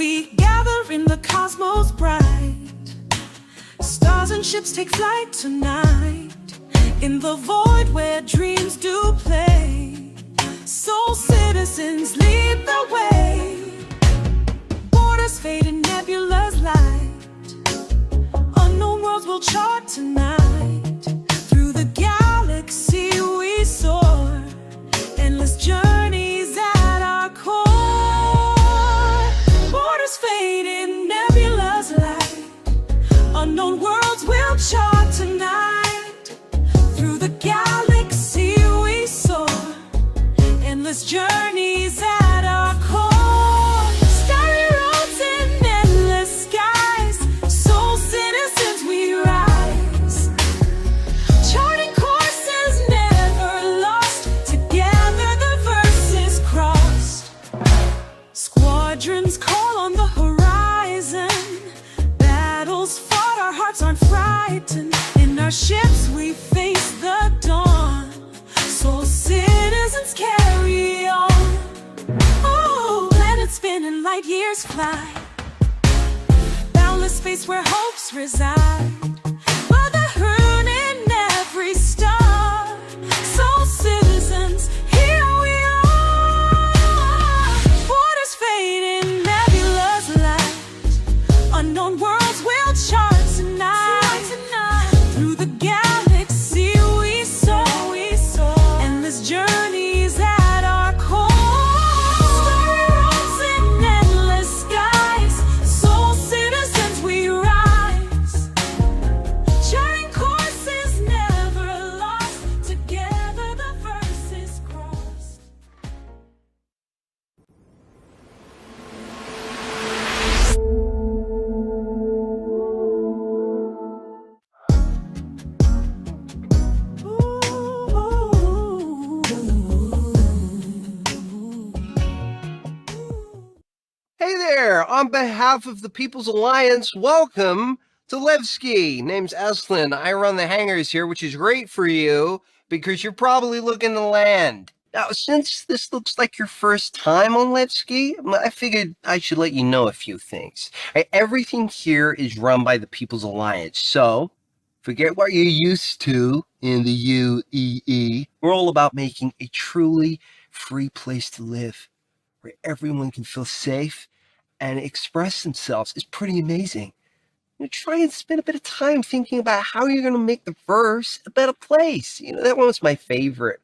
we gather in the cosmos bright. Stars and ships take flight tonight, in the void where dreams do play. Soul citizens lead the way. Borders fade in nebula's light. Unknown worlds will chart tonight. Through the galaxy we soar. Endless journeys at our core. Borders fade in nebula's light. Unknown worlds will chart tonight. Through the galaxy we soar. Endless journeys at our core. Starry roads in endless skies. Soul citizens we rise. Charting courses never lost. Together the verses crossed. Squadrons call on the horizon. Battles fought, our hearts aren't frightened. In our ships we face the dawn. Soul citizens carry on. Oh, planets spin and light years fly. Boundless space where hopes reside. Brotherhood in every star. Soul citizens, here we are. Borders fade in nebula's light. Unknown worlds will chart tonight. Through the galaxy we soar. Endless journeys at our core. Starry roads in endless skies. Soul citizens we rise. Charting courses never lost. Together the verses crossed. Hey there! On behalf of the People's Alliance, welcome to Levski. Name's Eslin. I run the hangars here, which is great for you because you're probably looking to land. Now, since this looks like your first time on Levski, I figured I should let you know a few things. Everything here is run by the People's Alliance, so forget what you're used to in the UEE. We're all about making a truly free place to live, where everyone can feel safe and express themselves. Is pretty amazing. Try and spend a bit of time thinking about how you're going to make the verse a better place. That one was my favorite.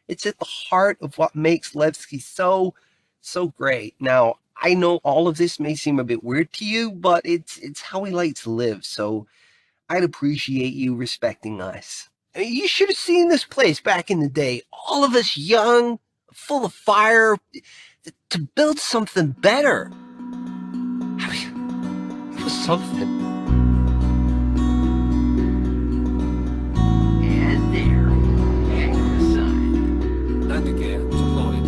It's at the heart of what makes Levski so great. Now, I know all of this may seem a bit weird to you, but it's how we like to live, so I'd appreciate you respecting us. You should have seen this place back in the day. All of us young, full of fire, to build something better. I mean, it was something. And there, hang on the side. Landing gear deployed.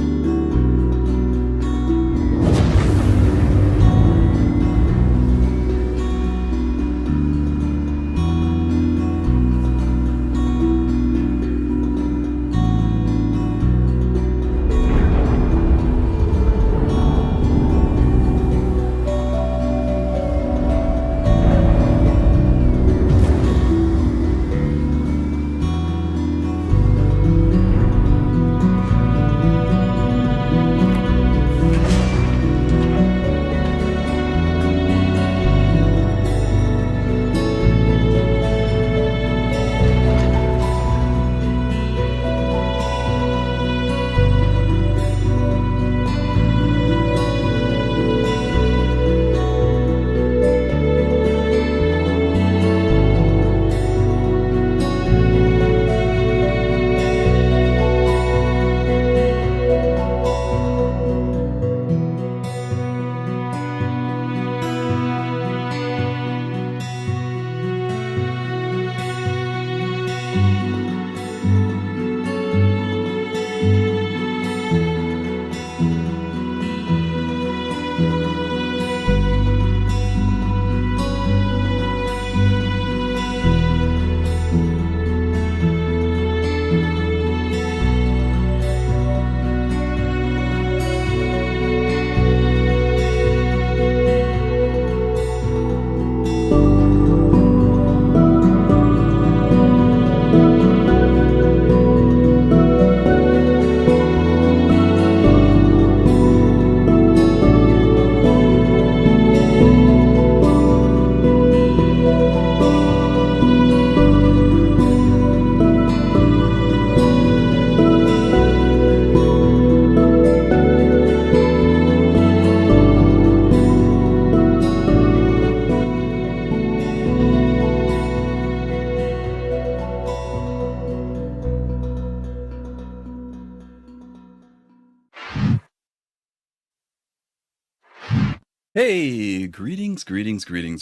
Hey, greetings.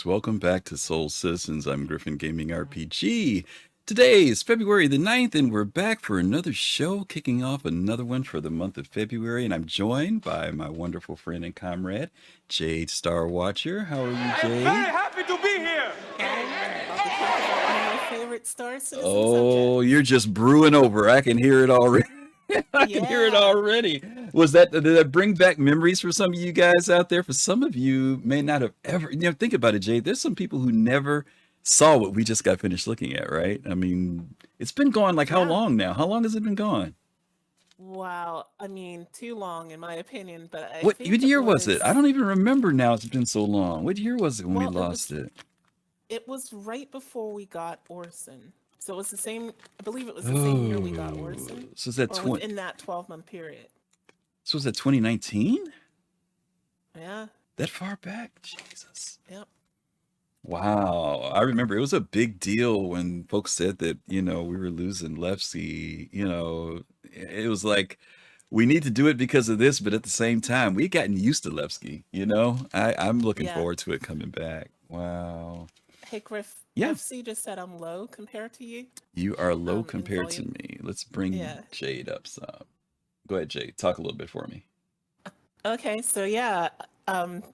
Welcome back to Soul Citizens. I'm GriffinGamingRPG. Today is February the 9th, and we're back for another show, kicking off another one for the month of February. And I'm joined by my wonderful friend and comrade, JadeStarwatcher. How are you, Jade? Very happy to be here. One of my favorite Star Citizen Oh, subjects. you're just brewing over. I can hear it already. I can hear it Yeah. already. Did that bring back memories for some of you guys out there? For some of you may not have ever, think about it, Jade. There's some people who never saw what we just got finished looking at, right? I mean, it's been gone like how Yeah. long now? How long has it been gone? Wow. I mean, too long in my opinion, but I What think year was it? I don't even remember now. It's been so long. What year was it when we Well, lost it? it was right before we got Orson. So it was the same, I believe it was the same year we got Orson. So is that Or 20? within that 12-month period. So is that 2019? Yeah. That far back? Jesus. Yep. Wow. I remember it was a big deal when folks said that, we were losing Levski. It was like, we need to do it because of this, but at the same time, we'd gotten used to Levski, I'm looking Yeah. forward to it coming back. Wow. Hey, Griff. Yeah. FC just said I'm low compared to you. You are low In compared to volume. me. Let's bring Yeah. Jade up some. Go ahead, Jade. Talk a little bit for me. Okay, so yeah,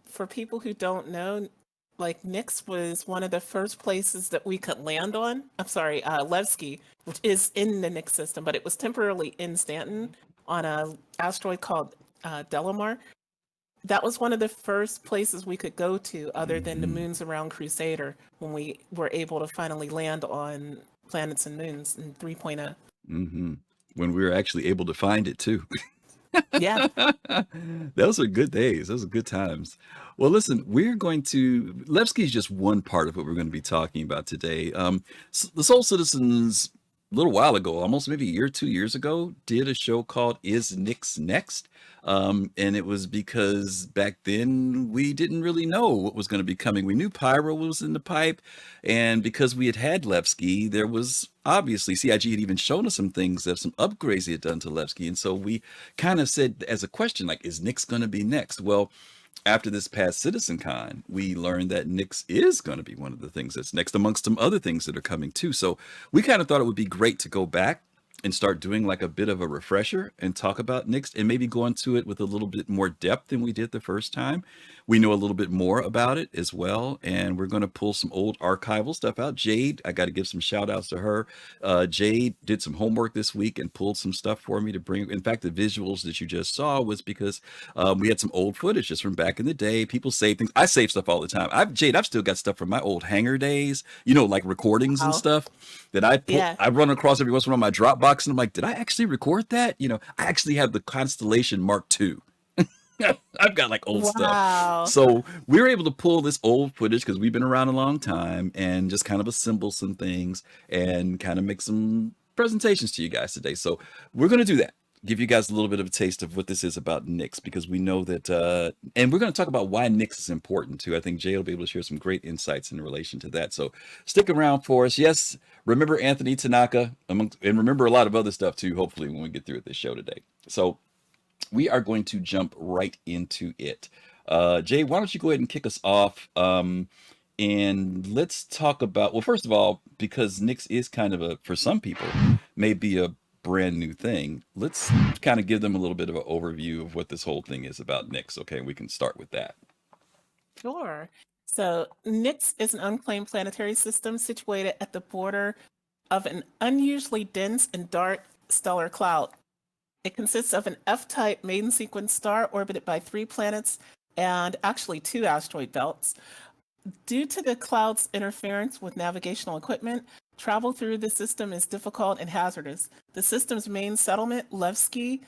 for people who don't know, like Nyx was one of the first places that we could land on. I'm sorry, Levski, which is in the Nyx system, but it was temporarily in Stanton on a asteroid called Delamar. That was one of the first places we could go to, other than the moons around Crusader, when we were able to finally land on planets and moons in 3.0. Mm-hmm. When we were actually able to find it too. Yeah. Those are good days. Those are good times. Well, listen, Levski is just one part of what we're going to be talking about today. The Soul Citizens, a little while ago, almost maybe a year, 2 years ago, did a show called Is Nyx Next? And it was because back then we didn't really know what was going to be coming. We knew Pyro was in the pipe, and because we had Levski, there was obviously CIG had even shown us some things, that some upgrades he had done to Levski, and so we kind of said as a question, like, is Nyx going to be next? Well, after this past CitizenCon, we learned that Nyx is going to be one of the things that's next, amongst some other things that are coming too. So we kind of thought it would be great to go back and start doing like a bit of a refresher and talk about Nyx, and maybe go into it with a little bit more depth than we did the first time. We know a little bit more about it as well, and we're going to pull some old archival stuff out. Jade, I got to give some shout outs to her. Jade did some homework this week and pulled some stuff for me to bring. In fact, the visuals that you just saw was because we had some old footage just from back in the day. People save things. I save stuff all the time. I've still got stuff from my old hangar days, like recordings and Wow. stuff that I pull, Yeah. I run across every once in a while on my Dropbox, and I'm like, did I actually record that? I actually have the Constellation Mark II. I've got like old stuff. Wow. So we were able to pull this old footage because we've been around a long time, and just kind of assemble some things and kind of make some presentations to you guys today. So we're going to do that. Give you guys a little bit of a taste of what this is about Nyx, because we know that, and we're going to talk about why Nyx is important too. I think Jay will be able to share some great insights in relation to that. So stick around for us. Yes, remember Anthony Tanaka, and remember a lot of other stuff too, hopefully, when we get through with this show today. So we are going to jump right into it. Jay, why don't you go ahead and kick us off? And let's talk about, well, first of all, because Nyx is kind of for some people, may be a brand new thing. Let's kind of give them a little bit of an overview of what this whole thing is about Nyx. Okay, we can start with that. Sure. So Nyx is an unclaimed planetary system situated at the border of an unusually dense and dark stellar cloud. It consists of an F-type maiden sequence star orbited by 3 planets and actually 2 asteroid belts. Due to the cloud's interference with navigational equipment, travel through the system is difficult and hazardous. The system's main settlement, Levski,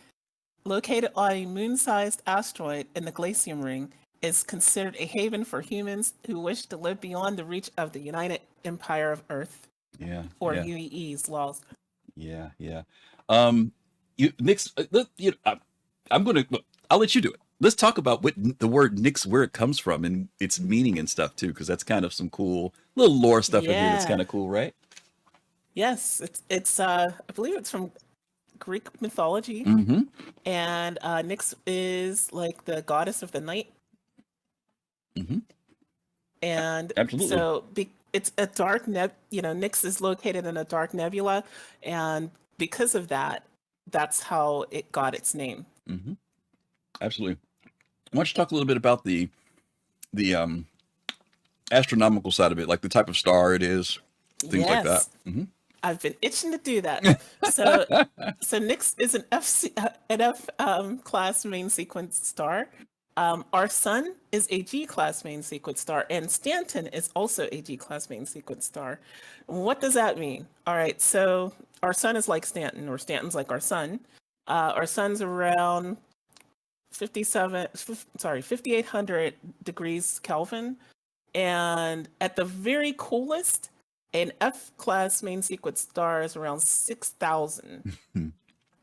located on a moon-sized asteroid in the Glaciem ring, is considered a haven for humans who wish to live beyond the reach of the United Empire of Earth, Yeah. or yeah. UEE's laws. Yeah. Nyx, I'm going to, I'll let you do it. Let's talk about what the word Nyx, where it comes from and its meaning and stuff too, because that's kind of some cool little lore stuff in here that's kind of cool, right? Yes, it's I believe it's from Greek mythology, Mm-hmm. and Nyx is like the goddess of the night. Hmm. And Absolutely. so it's a dark Nyx is located in a dark nebula, and because of that, that's how it got its name. Hmm. Absolutely. Why don't you talk a little bit about the astronomical side of it, like the type of star it is, things like that. Yes, I've been itching to do that. So, so Nyx is an F class main sequence star. Our sun is a G class main sequence star, and Stanton is also a G class main sequence star. What does that mean? All right, so our sun is like Stanton, or Stanton's like our sun. Our sun's around 5,800 degrees Kelvin. And at the very coolest, an F class main sequence star is around 6,000.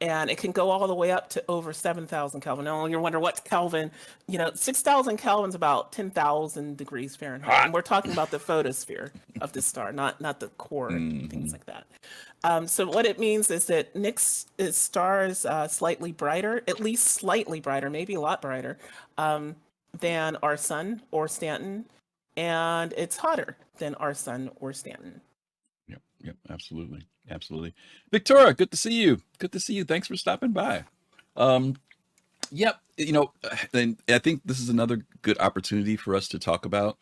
And it can go all the way up to over 7,000 Kelvin. Now you're wondering what's Kelvin? 6,000 Kelvin's about 10,000 degrees Fahrenheit. And we're talking about the photosphere of the star, not the core and things like that. So what it means is that Nyx star is slightly brighter, at least slightly brighter, maybe a lot brighter, than our sun or Stanton. And it's hotter than our sun or Stanton. Yep, absolutely. Absolutely. Victoria, good to see you. Good to see you. Thanks for stopping by. Yep, and I think this is another good opportunity for us to talk about.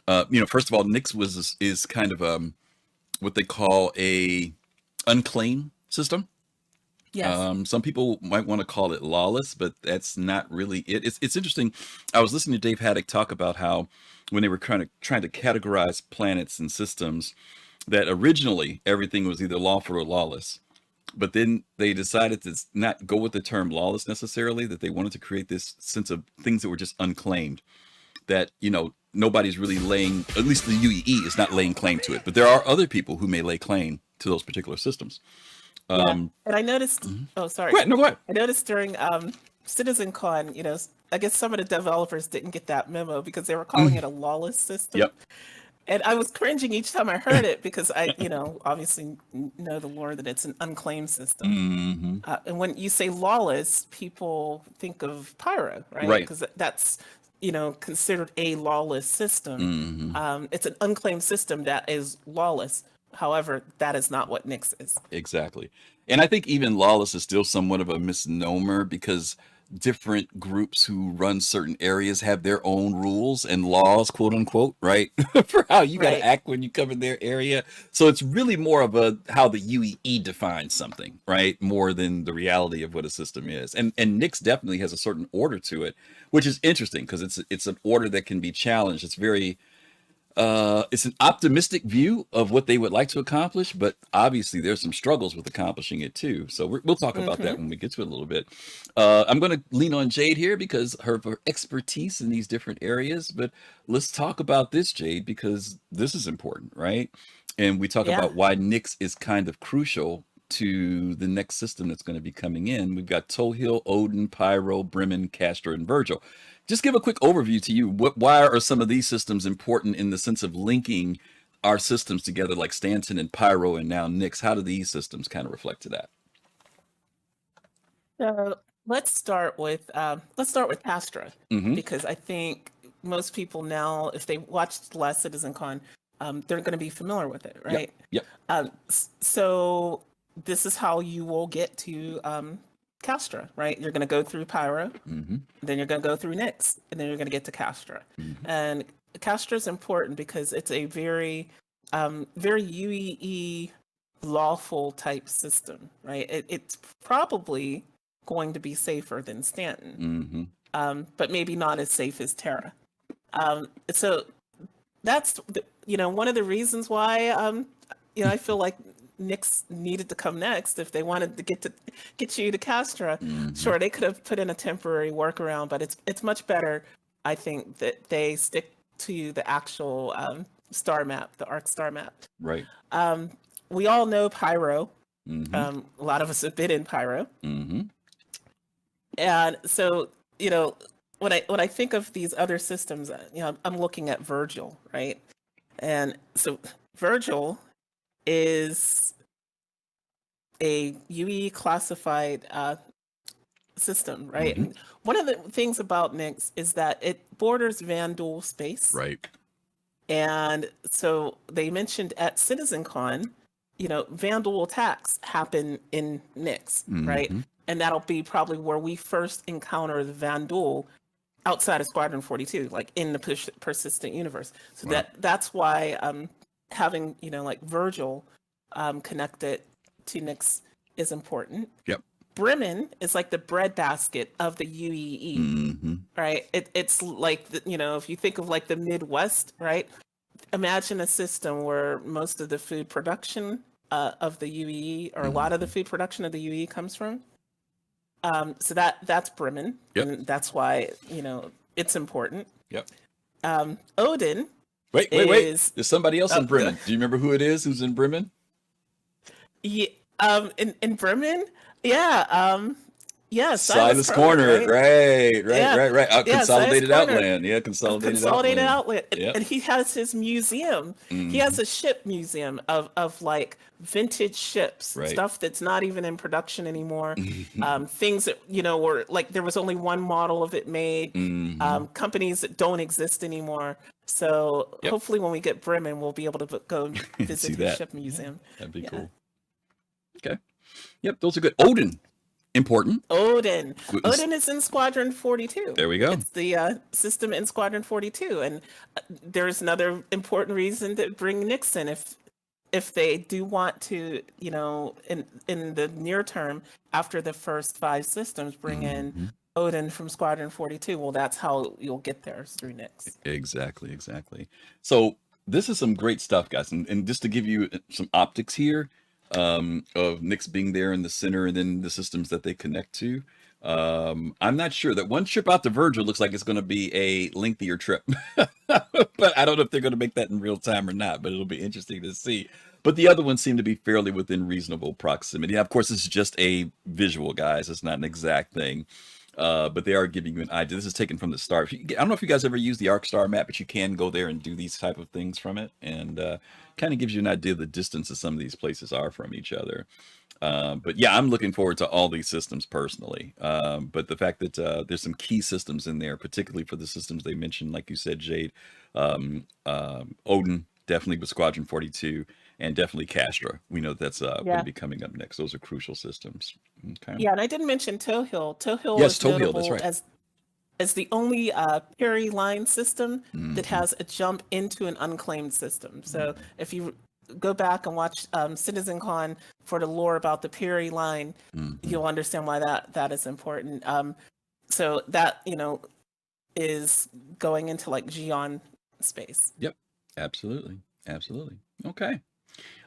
First of all, Nyx is kind of what they call a unclaimed system. Yes. Some people might want to call it lawless, but that's not really it. It's interesting. I was listening to Dave Haddock talk about how when they were trying to categorize planets and systems, that originally everything was either lawful or lawless. But then they decided to not go with the term lawless necessarily, that they wanted to create this sense of things that were just unclaimed, that, nobody's really laying, at least the UEE is not laying claim to it. But there are other people who may lay claim to those particular systems. Yeah. And I noticed, oh, sorry. Go ahead. I noticed during CitizenCon, I guess some of the developers didn't get that memo because they were calling it a lawless system. Yep. And I was cringing each time I heard it because I, obviously know the lore that it's an unclaimed system. And when you say lawless, people think of Pyro, right? Right. Because that's, considered a lawless system. It's an unclaimed system that is lawless. However, that is not what Nyx is. Exactly. And I think even lawless is still somewhat of a misnomer because different groups who run certain areas have their own rules and laws, quote unquote, right? For how you got to act when you come in their area. So it's really more of how the UEE defines something, right? More than the reality of what a system is. And Nyx definitely has a certain order to it, which is interesting because it's an order that can be challenged. It's very it's an optimistic view of what they would like to accomplish, but obviously there's some struggles with accomplishing it too. So we'll talk about that when we get to it a little bit. I'm going to lean on Jade here because her expertise in these different areas, but let's talk about this, Jade, because this is important, right? And we talk about why Nyx is kind of crucial to the next system that's going to be coming in. We've got Tohill, Odin, Pyro, Bremen, Castor, and Virgil. Just give a quick overview to you. Why are some of these systems important in the sense of linking our systems together, like Stanton and Pyro and now Nyx? How do these systems kind of reflect to that? So let's start with Astra, because I think most people now, if they watched the last CitizenCon, they're going to be familiar with it, right? Yep. So this is how you will get to Castra, right? You're going to go through Pyro, then you're going to go through Nyx, and then you're going to get to Castra. And Castra is important because it's a very, very UEE lawful type system, right? It's probably going to be safer than Stanton, but maybe not as safe as Terra. So that's one of the reasons why I feel like Nyx needed to come next if they wanted to get you to Castra. Sure, they could have put in a temporary workaround, but it's much better, I think, that they stick to the actual star map, the arc star map. Right. We all know Pyro. A lot of us have been in Pyro. And so, when I think of these other systems, I'm looking at Virgil, right? And so Virgil is a UE classified system, right? And one of the things about Nyx is that it borders Vandal space. Right. And so they mentioned at CitizenCon, Vandal attacks happen in Nyx, right? And that'll be probably where we first encounter the Vandal outside of Squadron 42, like in the persistent universe. So that's why having, like Virgil connected to Nyx is important. Yep. Bremen is like the breadbasket of the UEE, right? It's like, if you think of like the Midwest, right? Imagine a system where most of the food production of the UEE, or a lot of the food production of the UEE comes from. So that's Bremen, and that's why, it's important. Yep. Odin. Wait. There's somebody else in Bremen. Do you remember who it is who's in Bremen? Yeah. In Bremen, yeah. Silas Corner, right. Consolidated Silas Corner. Outland, Consolidated Outland. And he has his museum. He has a ship museum of like vintage ships, stuff that's not even in production anymore. Things that were like there was only one model of it made. Companies that don't exist anymore. So hopefully, when we get Bremen, we'll be able to go visit his ship museum. That'd be cool. Okay. Yep, those are good. Odin. Important. Odin is in Squadron 42. There we go. It's the system in Squadron 42, and there's another important reason to bring Nyx in if they do want to, in the near term after the first 5 systems, bring in Odin from Squadron 42. Well, that's how you'll get there, is through Nyx. Exactly. So this is some great stuff, guys, and just to give you some optics here. Of Nyx being there in the center, and then the systems that they connect to. I'm not sure. That one trip out to Virgil looks like it's going to be a lengthier trip, but I don't know if they're going to make that in real time or not, but it'll be interesting to see. But the other ones seem to be fairly within reasonable proximity. Of course, this is just a visual, guys. It's not an exact thing. But they are giving you an idea. This is taken from the star. I don't know if you guys ever use the Arc Star map, but you can go there and do these type of things from it, and kind of gives you an idea of the distance that some of these places are from each other. But yeah, I'm looking forward to all these systems personally. But the fact that there's some key systems in there, particularly for the systems they mentioned, like you said, Jade, Odin, definitely with Squadron 42, and definitely Castra. We know that's going to be coming up next. Those are crucial systems. Okay. Yeah, and I didn't mention Tohill. Tohill is notable that's right. as the only Perry line system that has a jump into an unclaimed system. So if you go back and watch CitizenCon for the lore about the Perry line, you'll understand why that is important. So that, is going into like Geon space. Yep, absolutely. Okay.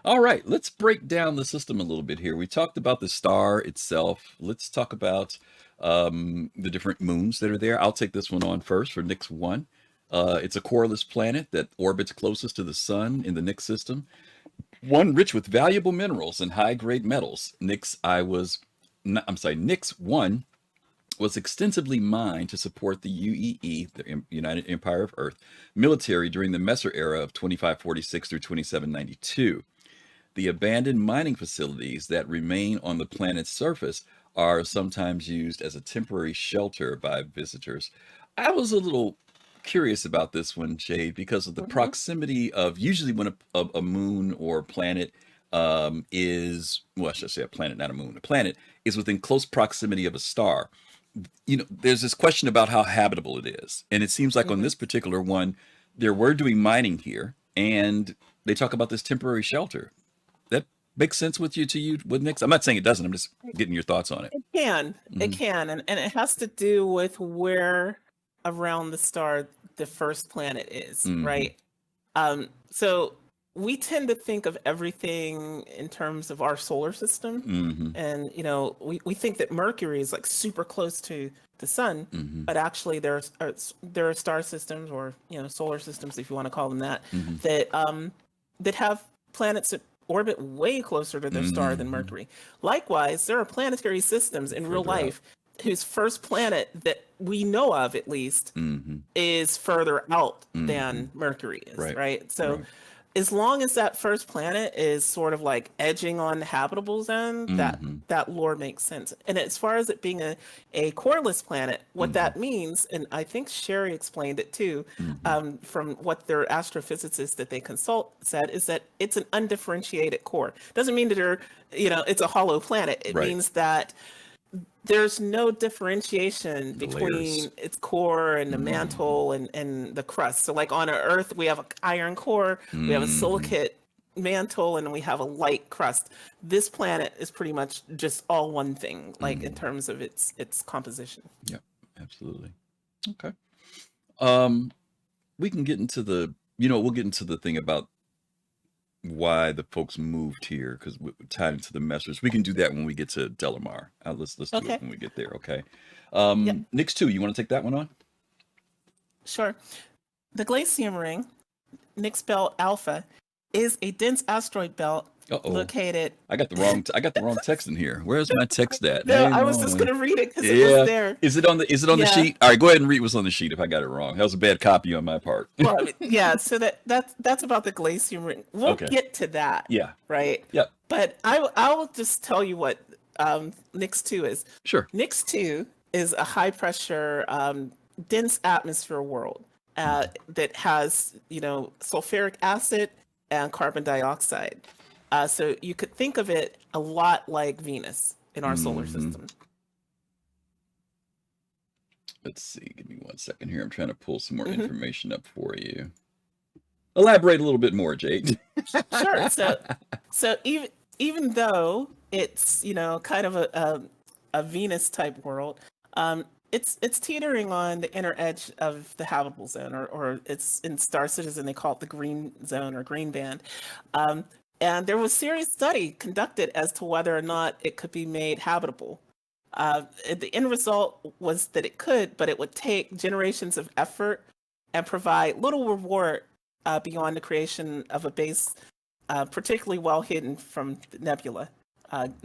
All right, let's break down the system a little bit here. We talked about the star itself. Let's talk about the different moons that are there. I'll take this one on first for Nyx I. It's a coreless planet that orbits closest to the sun in the Nyx system. One rich with valuable minerals and high-grade metals. Nyx I was extensively mined to support the UEE, the United Empire of Earth, military during the Messer era of 2546 through 2792. The abandoned mining facilities that remain on the planet's surface are sometimes used as a temporary shelter by visitors. I was a little curious about this one, Jade, because of the proximity of, usually when a moon or planet is, well, I should say a planet, not a moon, a planet is within close proximity of a star. There's this question about how habitable it is. And it seems like on this particular one, they were doing mining here, and they talk about this temporary shelter. That makes sense with you with Nyx? I'm not saying it doesn't. I'm just getting your thoughts on it. It can. It can. And it has to do with where around the star the first planet is, right? So we tend to think of everything in terms of our solar system. And, we think that Mercury is like super close to the sun, but actually there are star systems, or, solar systems, if you want to call them that, that have planets that orbit way closer to their star than Mercury. Likewise, there are planetary systems in real life whose first planet that we know of, at least, is further out than Mercury is, right? So as long as that first planet is sort of like edging on the habitable zone, that lore makes sense. And as far as it being a coreless planet, what that means, and I think Sherry explained it too, from what their astrophysicists that they consult said, is that it's an undifferentiated core. Doesn't mean that it's a hollow planet. It means that there's no differentiation between its core and the mantle and the crust. So like on Earth, we have an iron core, we have a silicate mantle, and we have a light crust. This planet is pretty much just all one thing, like in terms of its composition. Yeah, absolutely. Okay. We can get into we'll get into the thing about why the folks moved here, because we're tied into the message. We can do that when we get to Delamar. Let's do it when we get there. Okay. Nyx II, you want to take that one on? Sure. The Glaciem ring, Nyx belt Alpha, is a dense asteroid belt located. I got the wrong text in here. Where's my text at? No, I was just gonna read it because it was there. Is it on the sheet? All right, go ahead and read what's on the sheet if I got it wrong. That was a bad copy on my part. Well, yeah, so that's about the Glaciem ring. We'll get to that. Yeah. Right? Yep. But I will just tell you what Nyx II is. Sure. Nyx II is a high pressure dense atmosphere world that has, sulfuric acid and carbon dioxide. So you could think of it a lot like Venus in our solar system. Let's see. Give me 1 second here. I'm trying to pull some more information up for you. Elaborate a little bit more, Jade. Sure. So even though it's kind of a Venus type world, it's teetering on the inner edge of the habitable zone, or it's in Star Citizen they call it the green zone or green band. And there was serious study conducted as to whether or not it could be made habitable. The end result was that it could, but it would take generations of effort and provide little reward beyond the creation of a base, particularly well hidden from the nebula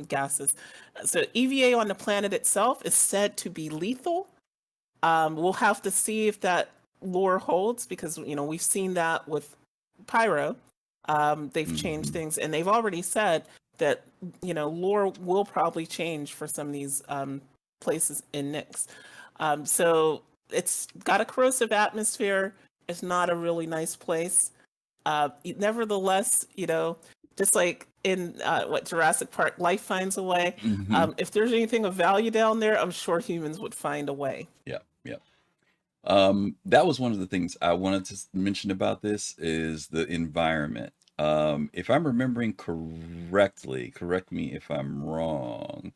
gases. So EVA on the planet itself is said to be lethal. We'll have to see if that lore holds, because we've seen that with Pyro. They've changed things, and they've already said that lore will probably change for some of these places in Nyx. So it's got a corrosive atmosphere. It's not a really nice place. Nevertheless, just like in Jurassic Park, life finds a way. If there's anything of value down there, I'm sure humans would find a way. Yeah. That was one of the things I wanted to mention about this, is the environment. If I'm remembering correctly, correct me if I'm wrong,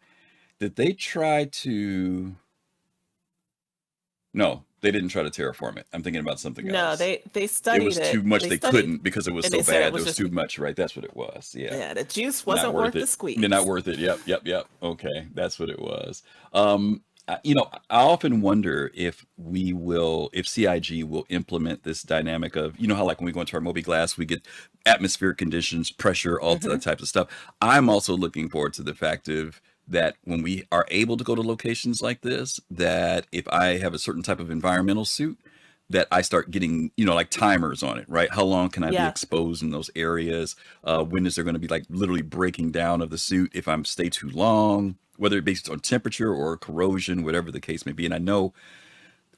did they try to... No, they didn't try to terraform it. I'm thinking about something else. No, they studied it. It was too much. They couldn't, because it was so bad. It was too much, right? That's what it was. Yeah. Yeah, the juice wasn't worth the squeeze. Not worth it. Yep. Okay, that's what it was. I often wonder if CIG will implement this dynamic of, how like when we go into our mobiGlas, we get atmospheric conditions, pressure, all that types of stuff. I'm also looking forward to the fact of that when we are able to go to locations like this, that if I have a certain type of environmental suit, that I start getting, like timers on it, right? How long can I be exposed in those areas? When is there going to be like literally breaking down of the suit if I'm stay too long, whether it's based on temperature or corrosion, whatever the case may be. And I know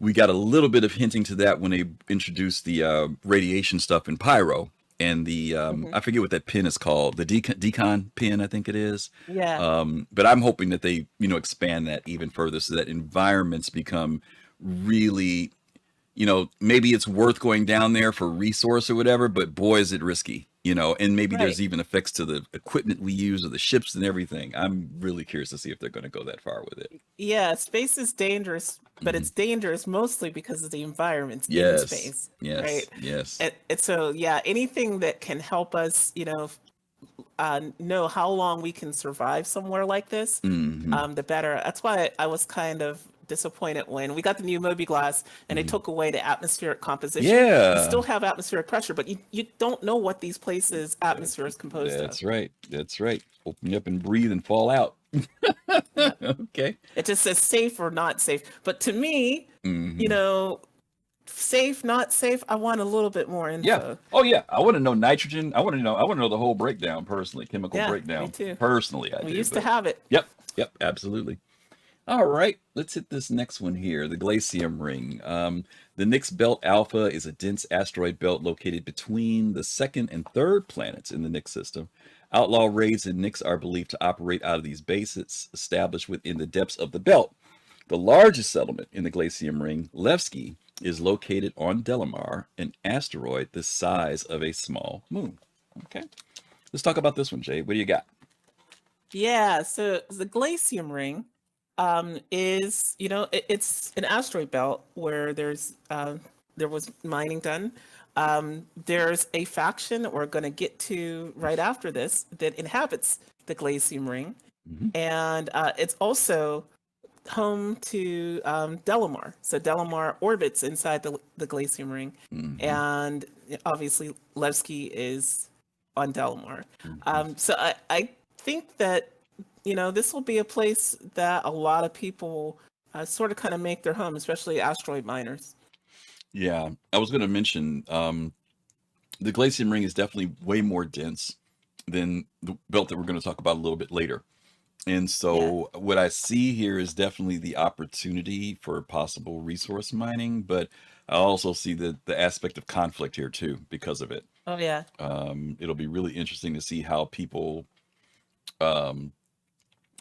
we got a little bit of hinting to that when they introduced the radiation stuff in Pyro. And the I forget what that pin is called, the decon pin, I think it is. Yeah. But I'm hoping that they expand that even further, so that environments become really, maybe it's worth going down there for resource or whatever, but boy, is it risky, and maybe there's even effects to the equipment we use or the ships and everything. I'm really curious to see if they're going to go that far with it. Yeah, space is dangerous, but it's dangerous mostly because of the environments in space. Yes. Right. Yes. And so, anything that can help us, know how long we can survive somewhere like this, the better. That's why I was kind of disappointed when we got the new mobiGlas and they took away the atmospheric composition. Yeah. You still have atmospheric pressure, but you don't know what these places' atmosphere is composed of. That's right. Open up and breathe and fall out. Okay. It just says safe or not safe. But to me, safe, not safe. I want a little bit more Yeah. info. Oh yeah. I want to know nitrogen. I want to know. I want to know the whole breakdown personally, chemical Yeah, me breakdown. too. Personally, I We do. used to But have it. yep. Yep. Absolutely. All right, let's hit this next one here, the Glaciem Ring. The Nyx Belt Alpha is a dense asteroid belt located between the second and third planets in the Nyx system. Outlaw raids in Nyx are believed to operate out of these bases established within the depths of the belt. The largest settlement in the Glaciem Ring, Levski, is located on Delamar, an asteroid the size of a small moon. Okay, let's talk about this one, Jade. What do you got? Yeah, so the Glaciem Ring is, it's an asteroid belt where there was mining done. There's a faction that we're going to get to right after this that inhabits the Glaciem Ring, Mhm. and it's also home to Delamar. So Delamar orbits inside the Glaciem Ring, Mhm. and obviously Levski is on Delamar. So I think that this will be a place that a lot of people sort of kind of make their home, especially asteroid miners. Yeah, I was going to mention the Glaciem Ring is definitely way more dense than the belt that we're going to talk about a little bit later. And Yeah. so what I see here is definitely the opportunity for possible resource mining, but I also see the aspect of conflict here too because of it. Oh yeah. It'll be really interesting to see how people, um,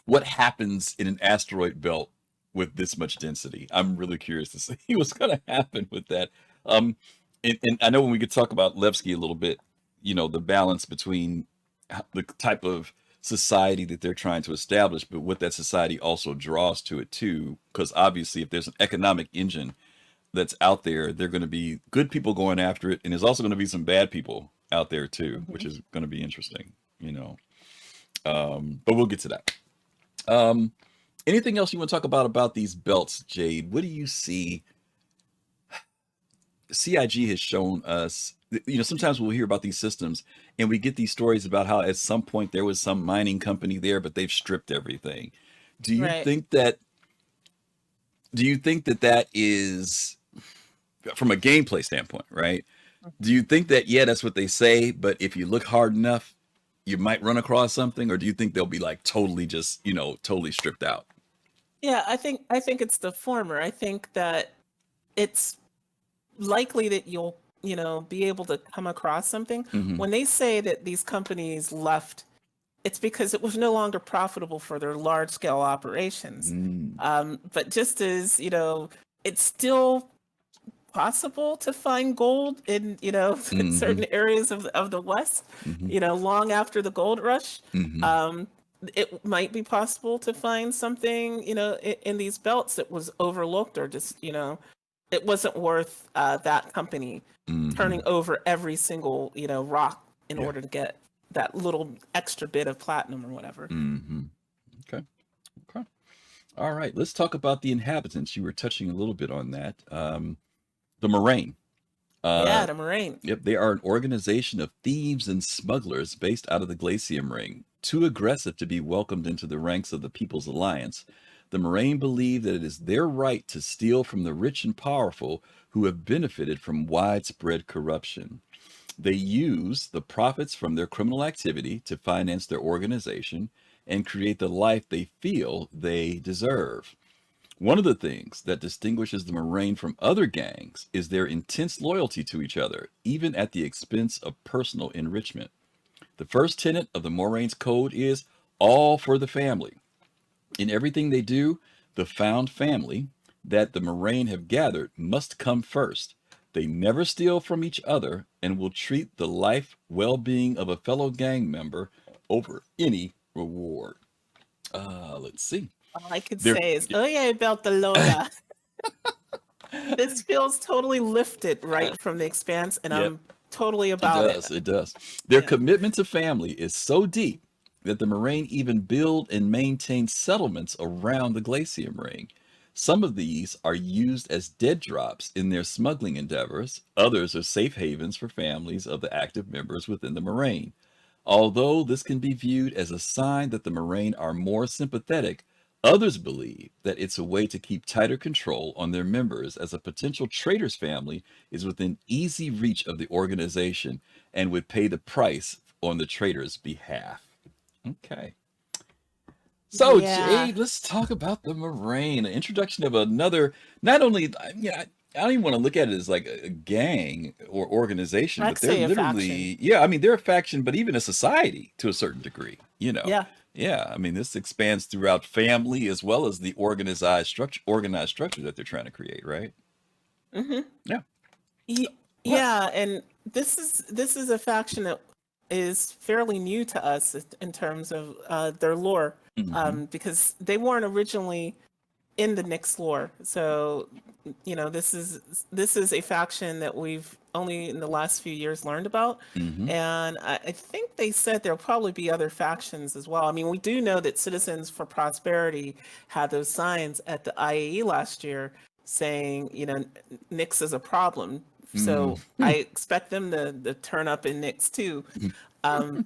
what happens in an asteroid belt with this much density. I'm really curious to see what's going to happen with that. Um, and I know when we could talk about Levski a little bit, the balance between the type of society that they're trying to establish, but what that society also draws to it too. Because obviously, if there's an economic engine that's out there, there are going to be good people going after it, and there's also going to be some bad people out there too, which is going to be interesting, But we'll get to that. Um, Anything else you want to talk about these belts, Jade? What do you see? CIG has shown us, sometimes we'll hear about these systems and we get these stories about how at some point there was some mining company there, but they've stripped everything. Do you Right. think that, that is from a gameplay standpoint, right? Do you think that, yeah, that's what they say, but if you look hard enough, you might run across something, or do you think they'll be like totally just, totally stripped out? Yeah, I think it's the former. I think that it's likely that you'll, be able to come across something. Hmm. When they say that these companies left, it's because it was no longer profitable for their large scale operations. Mm. But just as, it's still possible to find gold in, in Hmm. certain areas of the West, Hmm. long after the gold rush. Hmm. Um, it might be possible to find something, in these belts that was overlooked or just, it wasn't worth that company turning Hmm. over every single, rock in Yeah. order to get that little extra bit of platinum or whatever. Hmm. Okay. Okay. All right. Let's talk about the inhabitants. You were touching a little bit on that. The Moraine. Yeah, Uh, the Moraine. yep, they are an organization of thieves and smugglers based out of the Glaciem Ring. Too aggressive to be welcomed into the ranks of the People's Alliance, the Moraine believe that it is their right to steal from the rich and powerful who have benefited from widespread corruption. They use the profits from their criminal activity to finance their organization and create the life they feel they deserve. One of the things that distinguishes the Moraine from other gangs is their intense loyalty to each other, even at the expense of personal enrichment. The first tenet of the Moraine's code is all for the family. In everything they do, the found family that the Moraine have gathered must come first. They never steal from each other and will treat the life well-being of a fellow gang member over any reward. Let's see. All I could They're say is, oh yeah, about the Lola. This feels totally lifted right from the expanse, and Yep. I'm totally It about it. does. It does. Their Yeah. commitment to family is so deep that the Moraine even build and maintain settlements around the Glaciem Ring. Some of these are used as dead drops in their smuggling endeavors. Others are safe havens for families of the active members within the Moraine. Although this can be viewed as a sign that the Moraine are more sympathetic, Others believe that it's a way to keep tighter control on their members, as a potential traitor's family is within easy reach of the organization and would pay the price on the traitor's behalf. Okay. So, Yeah, Jade, let's talk about the Moraine. An introduction of another, not only, I don't even want to look at it as like a gang or organization, I'd but they're say a faction. literally, yeah, I mean, they're a faction, but even a society to a certain degree, you know. Yeah. Yeah, I mean, this expands throughout family as well as the organized structure that they're trying to create, right? hmm Yeah. What? Yeah, and this is a faction that is fairly new to us in terms of their lore, Hmm. because they weren't originally in the Nyx lore. So, this is a faction that we've only in the last few years learned about, Hmm. and I think they said there'll probably be other factions as well. I mean, we do know that Citizens for Prosperity had those signs at the IAE last year saying, Nyx is a problem. Mm. So I expect them to turn up in Nyx too. Um,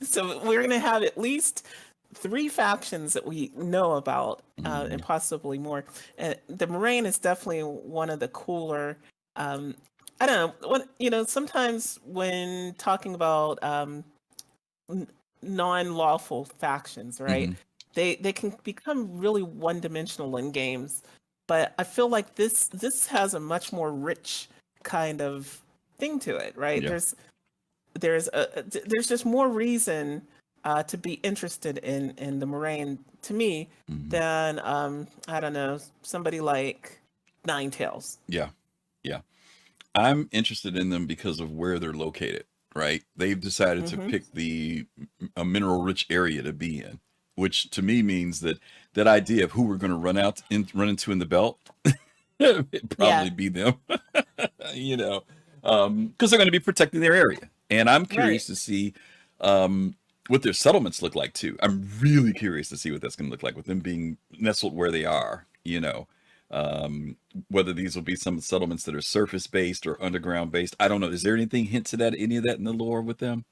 so we're going to have at least three factions that we know about, and Mm. possibly more. And the Moraine is definitely one of the cooler. Um, I don't know. Sometimes when talking about non-lawful factions, right? Hmm. They can become really one-dimensional in games, but I feel like this has a much more rich kind of thing to it, right? Yeah. There's just more reason to be interested in the Moraine to me Hmm. than I don't know, somebody like Nine Tails. Yeah. Yeah. I'm interested in them because of where they're located, right? They've decided to Mm-hmm. pick a mineral rich area to be in, which to me means that that idea of who we're going to run into in the belt, it'd Yeah, probably be them, you know, because they're going to be protecting their area. And I'm right. curious to see what their settlements look like too. I'm really curious to see what that's going to look like with them being nestled where they are, whether these will be some settlements that are surface based or underground based. I don't know. Is there anything hint to that, any of that in the lore with them?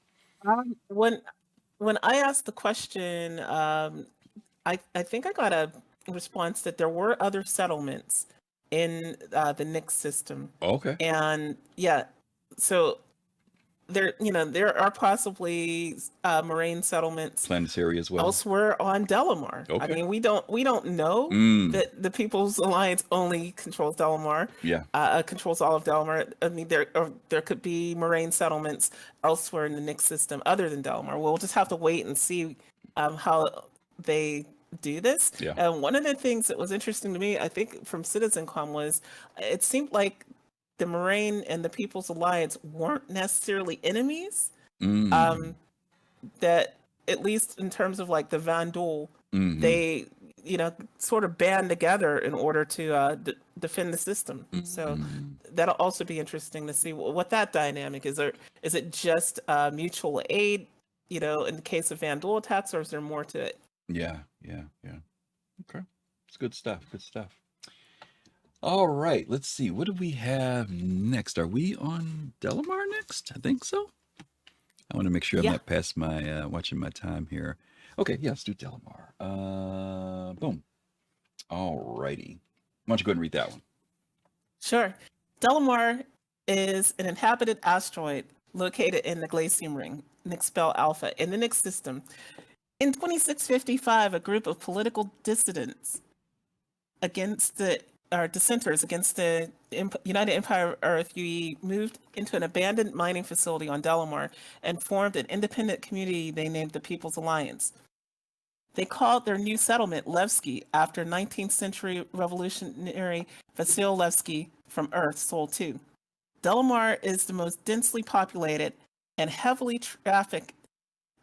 When I asked the question, I think I got a response that there were other settlements in the Nyx system, Okay. and yeah, so there are possibly Moraine settlements Planetary as well. elsewhere on Delamar. I Okay. mean, we don't know Mm, that the People's Alliance only controls Delamar, yeah. controls all of Delamar. I mean, there could be Moraine settlements elsewhere in the Nyx system other than Delamar. We'll just have to wait and see how they do this. Yeah. And one of the things that was interesting to me, I think, from CitizenCon was it seemed like the Moraine and the People's Alliance weren't necessarily enemies. Mm, Um, that at least in terms of like the Vandal, mm-hmm. they sort of band together in order to defend the system. So Mm-hmm. that'll also be interesting to see what that dynamic is. Or is it just mutual aid? In the case of Vandal attacks, or is there more to it? Yeah. Yeah. Yeah. Okay. It's good stuff. Good stuff. All right. Let's see. What do we have next? Are we on Delamar next? I think so. I want to make sure I'm Yeah, not past my watching my time here. Okay, yeah, let's do Delamar. Boom. All righty. Why don't you go ahead and read that one? sure. Delamar is an inhabited asteroid located in the Glaciem ring, Nyx Bell Alpha, in the Nyx system. In 2655, a group of political dissidents against the or dissenters against the United Empire of Earth, UE, moved into an abandoned mining facility on Delamar and formed an independent community they named the People's Alliance. They called their new settlement Levski after 19th century revolutionary Vasil Levski from Earth, Sol 2. Delamar is the most densely populated and heavily trafficked